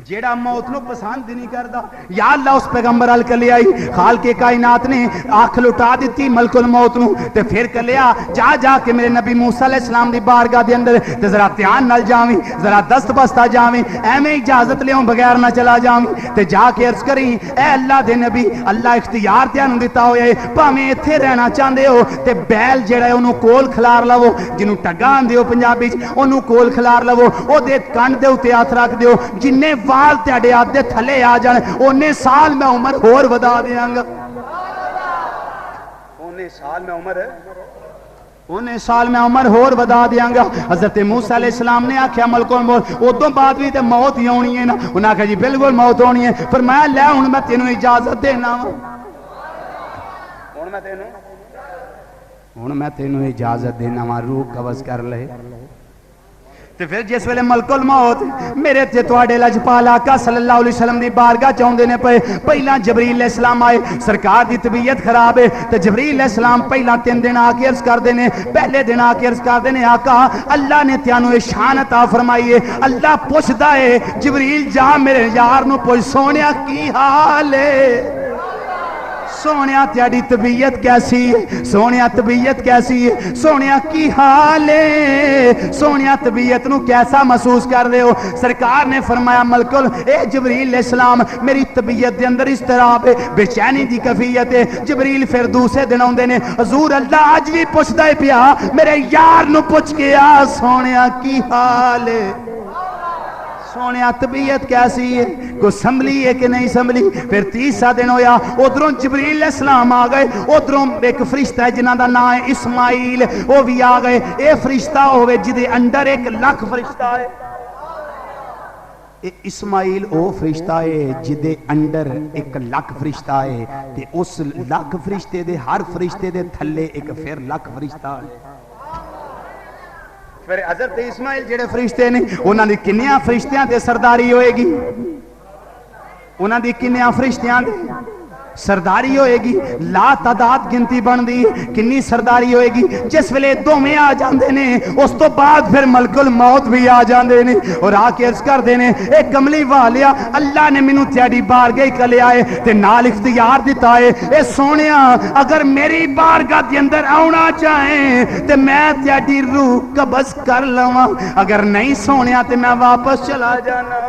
جیڑا موت نو پسند نہیں کردا. یا اللہ اس پیغمبر ال کلے آئی خالق کائنات نے آنکھ لٹا دیتی ملک الموت نو تے پھر کلیا جا کے میرے نبی موسیٰ علیہ السلام دی بارگاہ دے اندر تے ذرا دھیان نال جاویں ذرا دست بستہ جاویں ایویں اجازت لیوں بغیر نہ چلا جاویں تے جا کے عرض کریں اے اللہ دے نبی اللہ اختیار تانوں دتا ہویا ہے بھاویں ایتھے رہنا چاہندے ہو تے بیل جیڑا ہے اونوں کول کھلار لو جنوں ٹگا آندے ہو پنجابی وچ اونوں کول کھلار لو او دے کنڈ دے اوتے ہاتھ رکھ دیو جننے وال تیاڈے ہاتھ دے تھلے آ جان اونے سال میں عمر ہور ودا دیاں گا. اونے سال میں عمر ہور ودا دیاں گا. حضرت موسیٰ علیہ السلام نے آکھیا ملک الموت ادوں بعد بھی تے موت ہی ہونی ہے نا. انہاں کہا جی بالکل موت ہونی ہے. فرمایا لے ہن میں تینوں اجازت دینا ہن میں تینوں اجازت دینا وا روح قبض کر لے. تے پھر جس ویلے ملک الموت میرے تے تواڈے لجپال آقا صلی اللہ علیہ وسلم دی بارگاہ چاہندے نے پئے پہلا جبریل علیہ السلام آئے سرکار دی طبیعت خراب ہے تے جبریل علیہ السلام پہلا 3 دن آ کے عرض کردے نے پہلے دن آ کے عرض کردے نے آقا اللہ نے تانوں اے شان عطا فرمائی ہے. اللہ پوچھدا ہے جبریل جا میرے یار نو پوچھ سونیا کی حال ہے سونیا تیاری طبیعت کیسی ہے سونیا طبیعت کیسی ہے سونیا کی حال ہے سونیا طبیعت نو کیسا محسوس کر رہے ہو. سرکار نے فرمایا ملکل اے جبریل علیہ السلام میری طبیعت دے اندر اضطراب ہے بے چینی دی کیفیت ہے. جبریل پھر دوسرے دن آندے نے حضور اللہ اج بھی پوچھدا ہے پیا میرے یار نو پوچھ کے آ سونیا کی حال ہے سونیا طبیعت کیسی ہے کو سنبھلی ہے کہ نہیں سنبھلی. پھر تیسرا دن ہویا ادھروں جبریل علیہ السلام آ گئے ادھروں ایک فرشتہ ہے جنہاں دا نام ہے اسماعیل وہ بھی آ گئے. اے فرشتہ ہوئے جدے اندر 1 لاکھ فرشتہ ہے. اسماعیل او فرشتہ ہے جدے اندر 1 لاکھ فرشتہ ہے تے اس لاکھ فرشتے دے ہر فرشتے دے تھلے ایک پھر لاکھ فرشتہ ہے. پھر حضرت اسماعیل جڑے فرشتے نے انہاں دی کنیاں فرشتیاں تے سرداری ہوئے گی انہاں دی کنیاں فرشتیاں تے سرداری ہوئے گی لا تعداد گنتی بن دی کنی سرداری ہوئے گی. جس ویلے دوویں آ جاندے نے اس تو بعد پھر ملک الموت بھی آ جاندے نے اور آ کے عرض کردے نے اے کملی والیا اللہ نے مینوں تیاری بارگاہ کلے آئے تے نال اختیار دیتا ہے اے سونیا اگر میری بارگاہ دے اندر آنا چاہیں تے میں تیاری روح قبض کر لواں اگر نہیں سونیا تے میں واپس چلا جانا.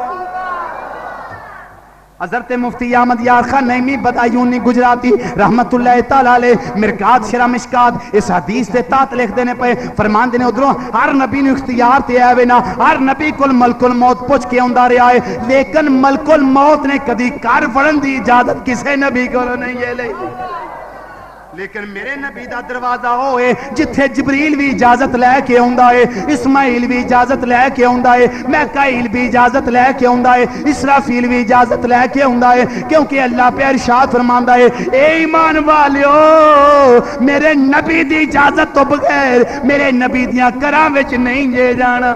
حضرت مفتی احمد یار خان نعیمی بدایونی گجراتی رحمت اللہ تعالی علیہ مرکات شرح مشکات اس حدیث تے تات لکھ دینے پہ فرمان دینے ادھروں ہر نبی نے اختیار تے آئے نا ہر نبی کل ملک الموت پوچھ کے اندہ رہے آئے لیکن ملک الموت نے کدی کار فرن دی اجازت کسے نبی کو نہیں یہ لے لیکن میرے نبی دا دروازہ ہوئے جتھے جبریل بھی اجازت لے کے ہوندہ ہے اسماعیل بھی اجازت لے کے ہوندہ ہے میکائیل بھی اجازت لے کے ہوندہ ہے اسرافیل بھی اجازت لے کے ہوندہ ہے کیونکہ اللہ پہ ارشاد فرماندہ ہے اے ایمان والیو میرے نبی دی اجازت تو بغیر میرے نبی دیاں کرام وچ نہیں جے جانا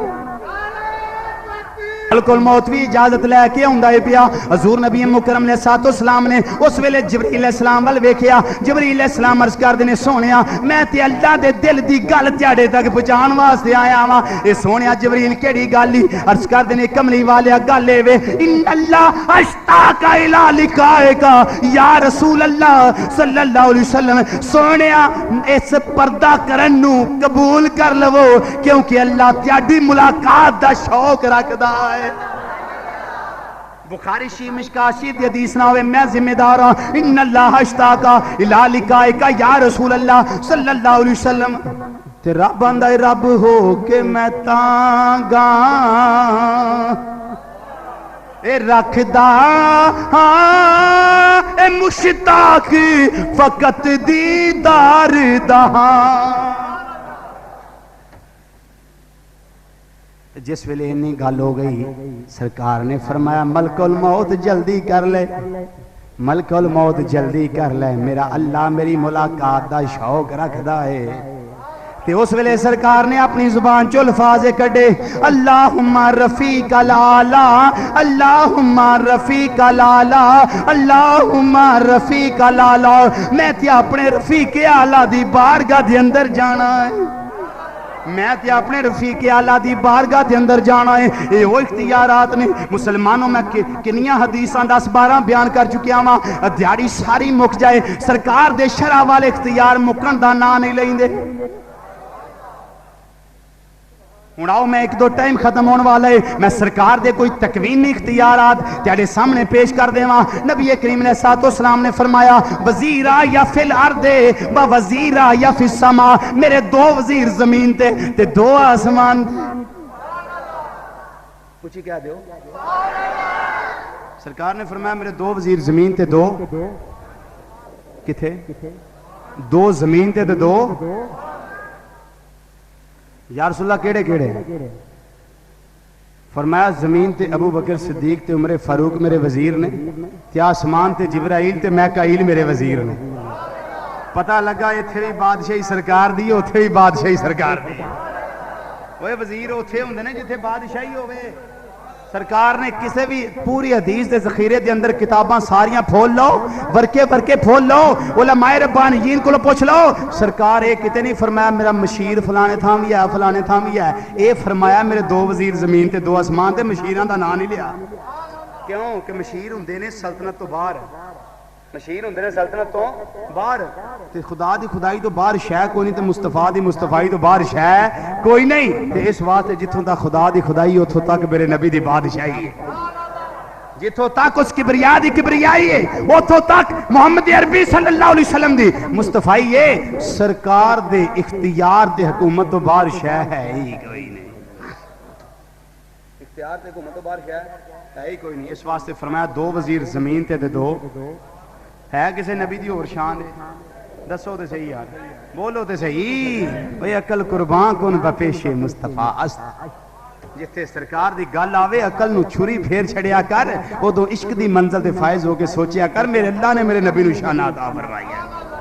ملک الموت بھی اجازت لے کے ہوندا ہے پیا حضور نبی مکرم علیہ السلام نے اس ویلے جبریل علیہ السلام ول ویکھیا جبریل علیہ السلام عرض کر دینے سونیا میں تے اللہ دے دل دی گل تیاڑے تک پہنچان واسطے آیا وا اے سونیا جبریل کیڑی گل ہی عرض کر دینے کملی والیا گل اے وے ان اللہ اشتاق الی لقائک یا رسول اللہ صلی اللہ علیہ وسلم سونیا اس پردہ کرن نو قبول کر لو کیونکہ اللہ تیاڈی ملاقات دا شوق رکھدا ہے بخاری شی مشکاشی دی حدیث نہ ہوئے میں ذمہ دار ہوں ان اللہ اشتاقا الی لقائک یا رسول اللہ صلی اللہ علیہ وسلم تے رب آندا ہے رب ہو کے میں تانگا اے رکھدا ہاں اے مشتاق فقط دیدار دہاں جس ویلے انی گل ہو گئی سرکار نے فرمایا ملک الموت جلدی کر لے ملک الموت جلدی کر لے میرا اللہ میری ملاقات دا شوق رکھدا ہے تے اس ویلے سرکار نے اپنی زبان چو الفاظ کڈے اللہم رفیق الاعلی اللہم رفیق الاعلی اللہم رفیق الاعلی میں تے اپنے رفیق اعلی دی بارگاہ دے اندر جانا ہے میں تے اپنے رفیق اعلیٰ دی بارگاہ دے اندر جانا ہے اے وہ اختیارات نے مسلمانوں میں کنیاں حدیثاں 10-12 بیان کر چکیا ہاں دیہڑی ساری مک جائے سرکار دے شرع والے اختیار مکن دا نا نہیں لیندے ہن آؤ میں ایک دو ٹائم ختم ہونے والا ہے میں سرکار دے کوئی تکوینی اختیارات تیرے سامنے پیش کر دیواں نبی کریم علیہ السلام نے فرمایا وزیرا یا فی الارض و وزیرا یا فی السماء میرے دو وزیر زمین تے دو آسمان کچھ ہی کہہ دیو سرکار نے فرمایا میرے دو وزیر زمین تے دو کتھے دو زمین تے دو یا رسول اللہ کیڑے کیڑے فرمایا زمین تے ابو بکر صدیق تے عمر فاروق میرے وزیر نے تے آسمان تے جبرائیل تے میکائیل میرے وزیر نے پتہ لگا ایتھے بھی بادشاہی سرکار دی اوتھے بھی بادشاہی سرکار دی وہ وزیر اوتھے ہوندے نے جتھے بادشاہی ہوئے سرکار نے کسے بھی پوری حدیث دے ذخیرے دے اندر کتاباں ساریاں پھول لو ورکے پھول لو علماء ربانیین کو پوچھ لو سرکار ایک کتے نہیں فرمایا میرا مشیر فلانے تھاں بھی ہے فلانے تھاں بھی ہے اے فرمایا میرے دو وزیر زمین تے دو آسمان تے مشیراں دا نام نہیں لیا کیوں کہ مشیر ہوندے نے سلطنت تو باہر مشیر ہوندے نے سلطنت تو باہر تے خدا دی خدائی تو باہر شے کوئی نہیں تے مصطفیٰ دی مصطفائی تو باہر شے کوئی نہیں تے اس واسطے جتھوں تک خدا دی خدائی اتھوں تک میرے نبی دی بادشاہی ہے جتھوں تک اس کبریا دی کبریائی ہے اتھوں تک محمد عربی صلی اللہ علیہ وسلم دی مصطفائی ہے سرکار دے اختیار دے حکومت تو باہر شے ہے ہی کوئی نہیں اختیار دے حکومت تو باہر شے ہے ہی کوئی نہیں اس واسطے فرمایا دو وزیر زمین تے دو ہے کسے نبی دی اور شان ہے دسو تے صحیح یار بولو تے صحیح بھئی عقل قربان کن بپیش مصطفیٰ است جتھے سرکار دی گل آوے عقل نو چھری پھیر چھڑیا کر ادو عشق دی منزل تے فائز ہو کے سوچیا کر میرے اللہ نے میرے نبی نو شان عطا فرمائی ہے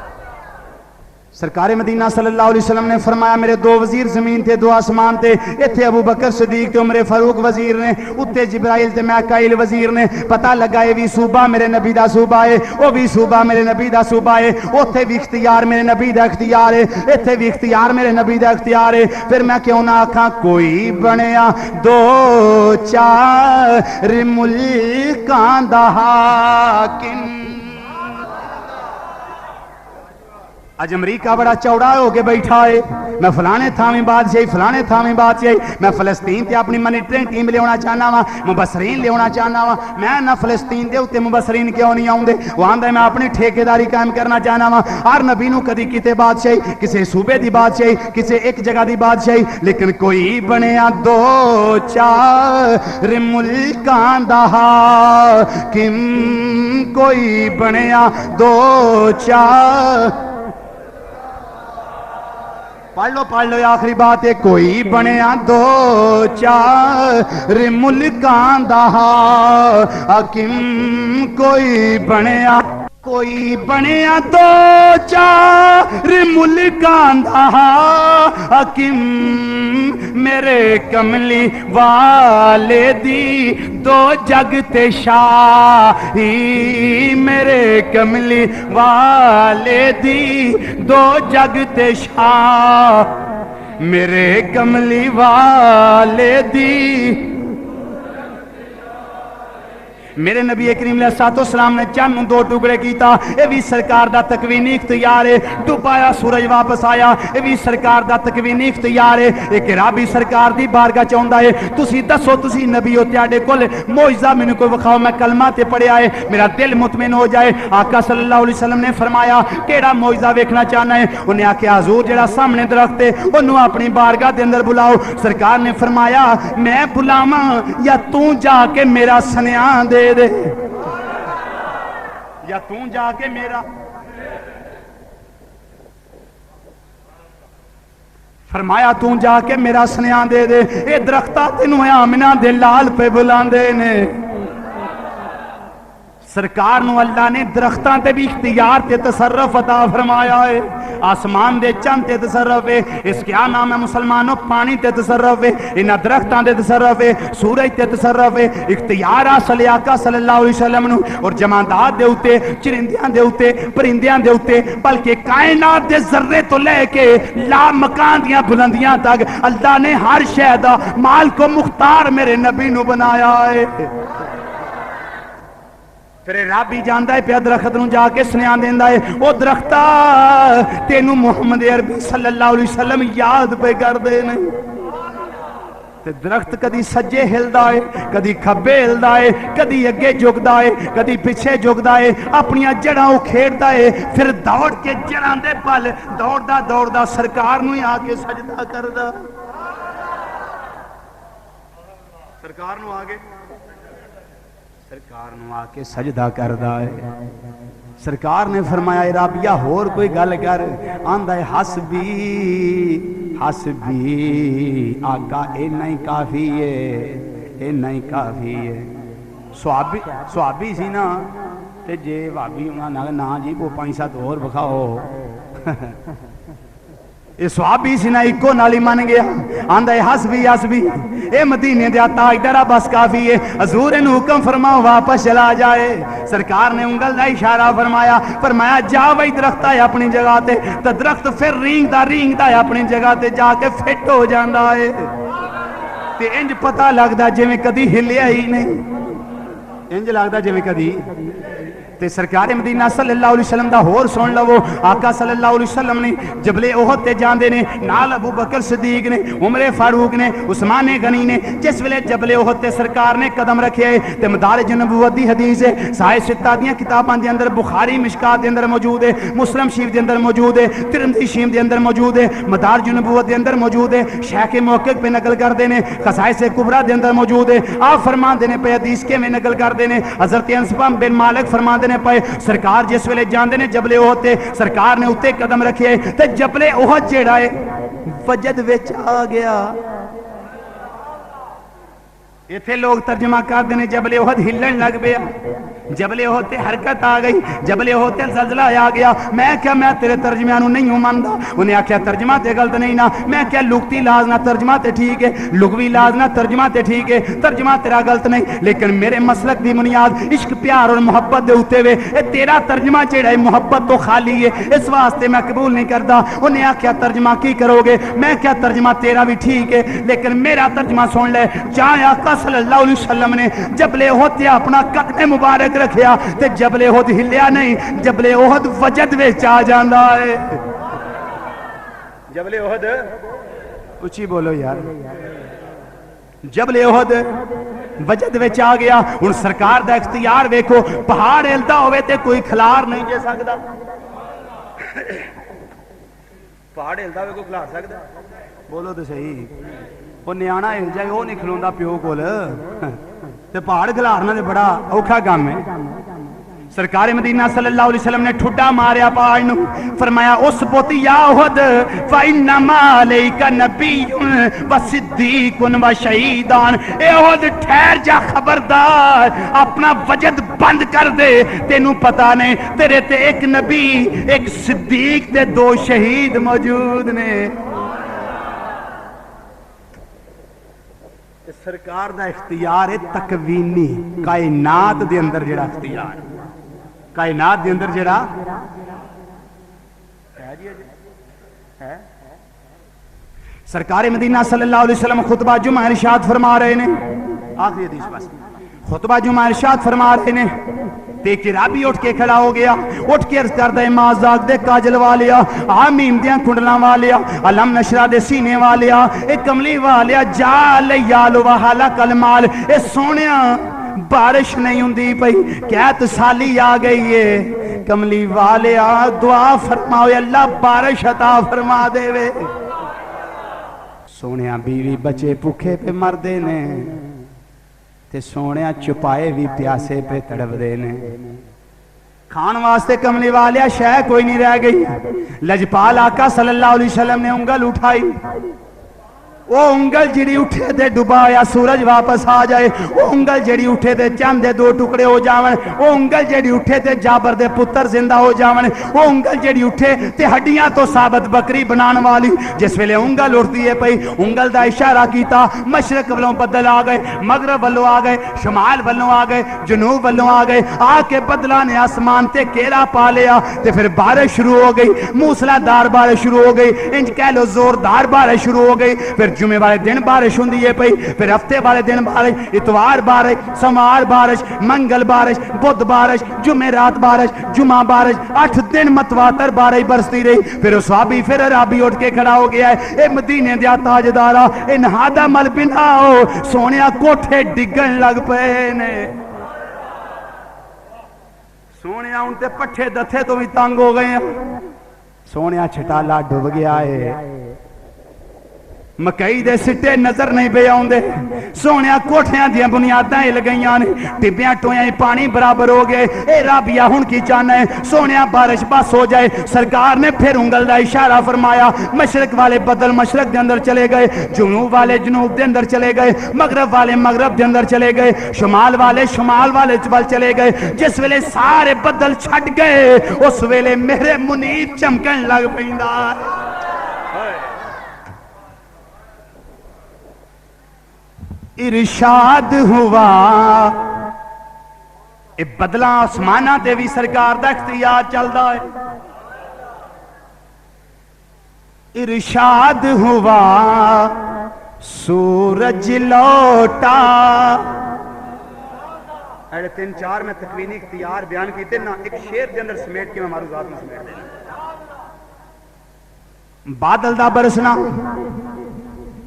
سرکار مدینہ صلی اللہ علیہ وسلم نے فرمایا میرے دو وزیر زمین تھے دو آسمان تھے ایتھے ابو بکر صدیق تے عمر فاروق وزیر نے اتے جبرائیل تے میکائیل وزیر نے پتہ لگا یہ بھی صوبہ میرے نبی دا صوبہ ہے وہ بھی صوبہ میرے نبی دا صوبہ ہے اوتھے بھی اختیار میرے نبی دا اختیار ہے ایتھے بھی اختیار میرے نبی دا اختیار ہے پھر میں کیوں نہ آکھاں کوئی بنیا دو چار ملکاں دا حاکم اج امریکہ بڑا چوڑا ہو کے بیٹھا ہے، میں فلانے تھاویں بادشاہی فلانے تھاویں بادشاہی، میں فلسطین تے اپنی مانیٹرنگ ٹیم لیاونا چاہنا وا، مبصرین لیاونا چاہنا وا، میں نہ فلسطین دے اوتے مبصرین کیوں نہیں آوندے؟ وہ آندا میں اپنی ٹھیکیداری قائم کرنا چاہنا وا۔ ہر نبی نو کدی کتے بادشاہی، کسے صوبے دی بادشاہی، کسے ایک جگہ دی بادشاہی، لیکن کوئی بنیا دو چار ملکاں دا حاکم، کوئی بنیا دو چار، پڑھ لو آخری بات ہے، کوئی بنیا دو چار ملکاں دا حاکم، کوئی بنیا دو چار ملکاں دا حاکم، میرے کملی والے دی دو جگ تے شاہی، میرے کملی والے دی دو جگ تے شاہ، میرے کملی والے دی۔ میرے نبی کریم علیہ السلام نے چند دو ٹکڑے کیتا، اے بھی سرکار دا تکوینی اختیار ہے، ڈوبایا سورج واپس آیا، اے بھی سرکار دا تکوینی اختیار ہے۔ ایک رابی سرکار دی بارگاہ چاہندا ہے، تسی دسو تسی نبی ہو، تیاڈے کول معجزہ مینوں کوئی وکھاؤ، میں کلمہ تے پڑھیا ہے، میرا دل مطمئن ہو جائے۔ آقا صلی اللہ علیہ وسلم نے فرمایا کیڑا معجزہ ویکھنا چاہنا ہے؟ انہیں آکھیا حضور جڑا سامنے درخت ہے اونوں اپنی بارگاہ دے اندر بلاؤ۔ سرکار نے فرمایا میں بلاواں یا تو جا کے میرا سنیاں دے دے، یا تو جا کے میرا۔ فرمایا تو جا کے میرا سنیاں دے دے، اے درختہ تینوں آمنہ دے لال پہ بلاندے نے۔ سرکار نو اللہ نے درختاں تے بھی اختیار تے تصرف عطا فرمایا ہے، آسمان دے چند تے تصرف ہے، اس کیا نام ہے مسلمانوں؟ پانی تے تصرف ہے، انہاں درختاں تے تصرف ہے، سورج تے تصرف ہے، اختیار حاصل آقا صلی اللہ علیہ وسلم نو، اور جمادات دے اوتے، چرندیاں دے اوتے، پرندیاں دے اوتے، بلکہ کائنات دے ذرے تو لے کے لا مکان دیاں بلندیاں تک اللہ نے ہر شے دا مالک و مختار میرے نبی نو بنایا ہے۔ پھر رب ہی جاندا ہے پیا درخت نو جا کے سنیاں دیندا ہے، او درختہ تینوں محمد عربی صلی اللہ علیہ وسلم یاد پہ کر دے نہیں۔ تے درخت کدی سجے ہلدا ہے، کدی کھبے ہلدا ہے، کدی اگے جھکدا ہے، کدی پیچھے جھکدا ہے، اپنی جڑاں اکھیڑدا ہے، پھر دوڑ کے جڑاں دے پل دوڑدا سرکار نو ہی آ کے سجدہ کردا، سرکار نو آ کے سجدہ کردہ ہے۔ سرکار نے فرمایا اے رابیہ ہور کوئی گل کر، آندہ ہے حسبی حسبی، آقا اے نہیں کافی ہے، اے نہیں کافی ہے۔ صحابی سی نا تے جے بھابی انہاں نا جی وہ 5-7 اور بکھاؤ، اے صحابی سی نا ایکو نالی مان گیا، آندہ ہے حسبی حسبی، اے مدینے دیا تاجدارہ بس کافی ہے، حضور نے حکم فرماؤ واپس چلا جائے۔ سرکار نے انگل دا اشارہ فرمایا جا وہی درخت ہے اپنی جگہ تے، تو درخت پھر رینگدا ہے اپنی جگہ تے جا کے فٹ ہو جاندا ہے، تے انج پتہ لگدا جویں کدی ہلیا ہی نہیں، انج لگدا جویں کدی۔ تے سرکار مدینہ صلی اللہ علیہ وسلم دا ہور سن لو، آقا صلی اللہ علیہ وسلم نے جبل احد تے جاندے نے، نال ابو بکر صدیق نے، عمر فاروق نے، عثمان غنی نے، جس ویلے جبل احد تے سرکار نے قدم رکھے تے مدارج نبوت دی حدیث ہے، صحیح ستہ دیاں کتاباں دے اندر، بخاری مشکات دے اندر موجود ہے، مسلم شریف دے اندر موجود ہے، ترمذی شریف دے اندر موجود ہے، مدارج نبوت دے اندر موجود ہے، شیخ محقق پہ نقل کر دینے، خصائص کبریٰ دے اندر موجود ہے۔ آپ فرمان دینے پہ حدیث کے میں نقل کر دینے، حضرت انس بن مالک فرمان دینے پہ سرکار جس ویلے جاندے نے جبل احد تے، سرکار نے اتے قدم رکھے تے جبل احد جیڑا ہے وجد وچ آ گیا۔ ایتھے لوگ ترجمہ کر دینے جبل احد ہلن لگ پیا، جبل احد تے حرکت آ گئی، جبل احد تے زلزلہ آ گیا۔ میں کیا میں تیرے ترجمہ نو نہیں ماندا؟ انہیں آکھیا ترجمہ تے غلط نہیں نا، میں کیا لغتی لاز نہ ترجمہ تے ٹھیک ہے، لغوی لاز نہ ترجمہ تے ٹھیک ہے، ترجمہ تیرا غلط نہیں، لیکن میرے مسلک دی بنیاد عشق پیار اور محبت دے اوتے وے، اے تیرا ترجمہ جیڑا ہے محبت تو خالی ہے، اس واسطے میں قبول نہیں کردا۔ انہیں آکھیا ترجمہ کی کرو گے؟ میں کیا ترجمہ تیرا بھی ٹھیک ہے، لیکن میرا ترجمہ سن لے، جہاں آقا صلی اللہ علیہ وسلم نے جبل احد تے اپنا قدم مبارک رکھیا تے جبل احد ہلیا نہیں، جبل احد وجد وچ آ جاندا ہے۔ جبل احد اچھی بولو یار جبل احد وجد وچ آ گیا ہن سرکار دا اختیار ویکھو پہاڑ ہلدا ہوے تے کوئی کھلار نہیں جے سکدا پہاڑ ہلدا ہوے کوئی کھلار سکدا بولو تے صحیح وہ نیانا ہل جائے وہ نہیں کھلوندا پیو کول تے پہاڑ کھلارنا تے بڑا اوکھا کام ہے سرکار مدینہ صلی اللہ علیہ وسلم نے ٹھڈا ماریا پہاڑ نو فرمایا اس پوتی یا احد فانما علیک نبی و صدیق و شہیدان اے احد ٹھہر جا خبردار اپنا وجد بند کر دے تینوں پتہ نہیں تیرے تے ایک نبی ایک صدیق تے دو شہید موجود نے سرکار دا اختیار ہے تکوینی کائنات دے اندر جڑا اختیار کائنات دے اندر جڑا ہے سرکار مدینہ صلی اللہ علیہ وسلم خطبہ جمعہ ارشاد فرما رہے نے آخری حدیث بس خطبہ جمعہ ارشاد فرما رہے نے دیکھ کے رابی اٹھ کے کھڑا ہو گیا اٹھ کے عرض کردہ مازاق دے کاجل والیا آمیم دیاں کنڈلاں والیا علم نشرہ دے سینے والیا اے کملی والیا جال یالو وحالا کلمال اے سونیا بارش نہیں ہوندی پئی کیا تسالی آ گئی ہے کملی والیا دعا فرماؤ اللہ بارش عطا فرما دے وے سونیا بیوی بچے بھوکے پہ مردے نے تے سونیا چپائے بھی پیاسے پہ تڑپ دے نے کھان واسطے کملی والیا شے کوئی نہیں رہ گئی لجپال آقا صلی اللہ علیہ وسلم نے انگل اٹھائی وہ انگل جڑی اٹھے دے ڈبایا سورج واپس آ جائے وہ انگل جڑی اٹھے دے چاند دے دو ٹکڑے ہو جاون وہ انگل جڑی اٹھے دے جابر دے پتر زندہ ہو جاون وہ انگل جڑی اٹھے تے ہڈیاں تو ثابت بکری بنان والی جس ویلے انگل اٹھتی ہے پئی انگل دا اشارہ کیتا مشرق والوں بدل آ گئے مغرب والوں آ گئے شمال والوں آ گئے جنوب والوں آ گئے آ کے بدلاں نے آسمان تے گھیرا پا لیا تے پھر بارش شروع ہو گئی موسلا دار بارش شروع ہو گئی انج کہہ لو زوردار بارش شروع ہو گئی پھر جمعے والے دن بارش ہوندی ہے پئی پھر ہفتے والے دن بارش اتوار بارش سوموار بارش منگل بارش بدھ بارش جمعرات بارش جمعہ بارش 8 دن متواتر بارش برستی رہی پھر صحابی پھر عربی اٹھ کے کھڑا ہو گیا ہے اے مدینے دیا تاجدارا اے نہادا مل بناؤ سونیا کوٹھے ڈگن لگ پے نے سونیا ان تے پٹھے دتھے تو بھی تنگ ہو گئے ہیں سونیا چھٹالا ڈوب گیا ہے مکئی دے سٹے نظر نہیں پہ آؤندے سونیا کوٹھیاں دیاں بنیاداں ہل گئیاں نے ٹبیاں ٹویاں پانی برابر ہو گئے اے رابیا ہن کی چاہنا ہے سونیا بارش بس ہو جائے سرکار نے پھر انگل دا اشارہ فرمایا مشرق والے بدل مشرق دے اندر چلے گئے جنوب والے جنوب دے اندر چلے گئے مغرب والے مغرب دے اندر چلے گئے شمال والے چبل چلے گئے جس ویلے سارے بدل چھٹ گئے اس ویلے میرے منیر چمکن لگ پیندا ارشاد ہوا اے بدلاں آسمانہ تے بھی سرکار دا اختیار چلدا ہے ارشاد ہوا سورج لوٹا اے 3-4 میں تکوینی اختیار بیان کیتے نا ایک شعر دے اندر سمیٹ کے میں معروضات میں سمیٹ دینا بادل دا برسنا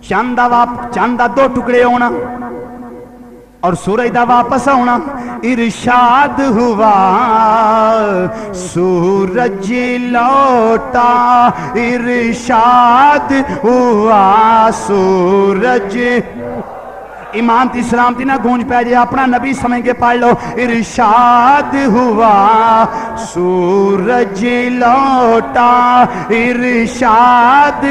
چاند دا 2 ٹکڑے ہونا اور سورج دا واپس ہونا ارشاد ہوا سورج لوٹا ارشاد ہوا سورج ایمان تی سلام تی نہ گونج پہ جائے اپنا نبی سمجھ کے پڑھ لو ارشاد ہوا سورج لوٹا ارشاد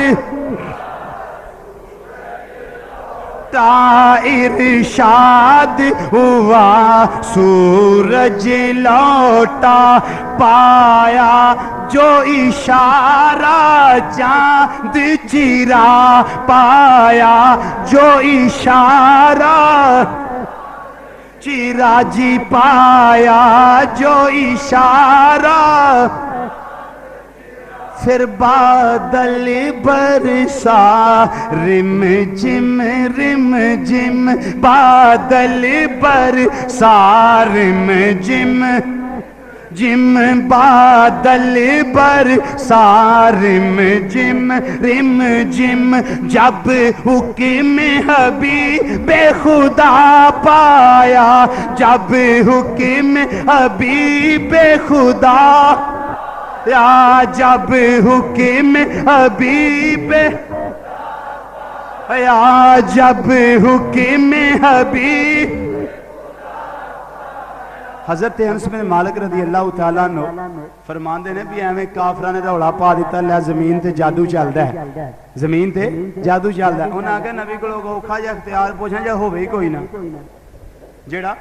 ارشاد ہوا سورج لوٹا پایا جو اشارہ چاند چیرا پایا جو اشارہ چیرا جی پایا جو اشارہ پھر بادل برسا رم جم بادل برسا رم جم جم بادل برسا رم جم رم جم جب حکم حبیب خدا پایا جب حکم حبیب خدا یا جب حکم حبیب یا جب حکم حبیب حضرت انس بن مالک رضی اللہ تعالیٰ عنہ فرماندے نے بھی ایویں کافراں نے رولا پا دیتا لے زمین تے جادو چلدا ہے زمین تے جادو چلدا ہے انہاں کہ نبی کولوں اوکھا جا اختیار پوچھاں جا ہوے ہی کوئی نہ جیڑا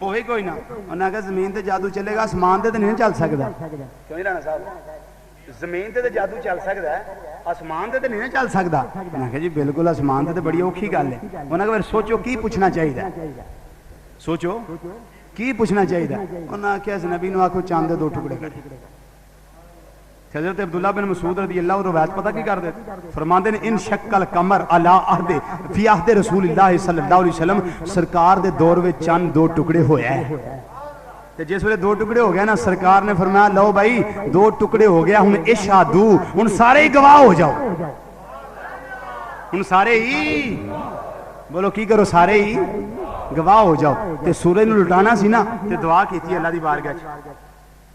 ہوے ہی کوئی نہ انہاں کہ زمین تے جادو چلے گا آسمان تے نہیں چل سکدا کیوں نہیں رانا صاحب زمین تے جادو چل سکدا ہے آسمان تے نہیں چل سکدا انہاں کہ جی بالکل آسمان تے بڑی اوکھی گل ہے انہاں کہ پھر سوچو کی پوچھنا چاہیے سوچو کی پوچھنا چاہیے انہاں کیا اس نبی نو آکھو چاند دے 2 ٹکڑے کر حضرت عبداللہ بن مسعود رضی اللہ عنہ روایت پتہ کی کر دے فرماندے نے ان شک القمر علی عہد فی عہد رسول اللہ صلی اللہ علیہ وسلم سرکار دے دور وچ چند 2 ٹکڑے ہویا ہے تے جس ویلے 2 ٹکڑے ہو گیا نا سرکار نے فرمایا لو بھائی 2 ٹکڑے ہو گیا ہن اشہدو ہن سارے ہی گواہ ہو جاؤ ہن سارے ہی بولو کی کرو سارے ہی گواہ ہو جاؤ تے سورج نو لٹانا سی نا تے دعا کیتی اللہ دی بارگاہ وچ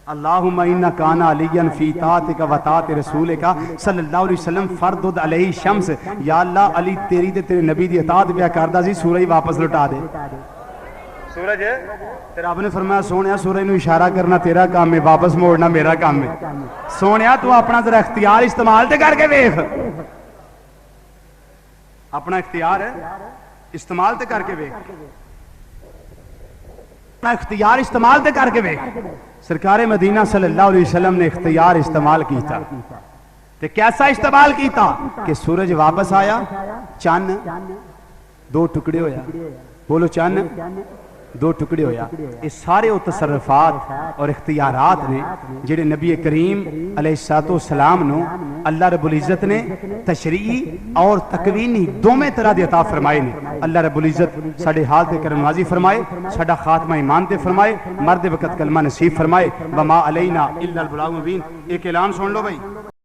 اللہم انا کان علیاً فی طاعتک و طاعت رسولک صلی اللہ علیہ وسلم فردد علیہ شمس یا اللہ علی تیری تے تیرے نبی دی اطاعت پیا کردا سی سورج واپس لٹا دے سورج تے رب نے فرمایا سونیا سورج نو اشارہ کرنا تیرا کام ہے واپس موڑنا میرا کام ہے سونیا تو اپنا ذرا اختیار استعمال تے کر کے ویکھ اپنا اختیار استعمال تے کر کے ویکھ اپنا اختیار استعمال تے کر کے ویکھ سرکار مدینہ صلی اللہ علیہ وسلم نے اختیار استعمال کیتا تے کیسا استعمال کیتا کہ سورج واپس آیا چند 2 ٹکڑے ہویا بولو چند 2 ٹکڑے ہویا یہ سارے وہ تصرفات اور اختیارات نے جڑے نبی کریم علیہ السلام نو اللہ رب العزت نے تشریعی اور تکوینی دوویں طرح دے عطا فرمائے نے اللہ رب العزت ساڈے حال تے کرم نوازی فرمائے ساڈا خاتمہ ایمان تے فرمائے مرد وقت کلمہ نصیب فرمائے وما علینا الا البلاغ المبین ایک اعلان سن لو بھائی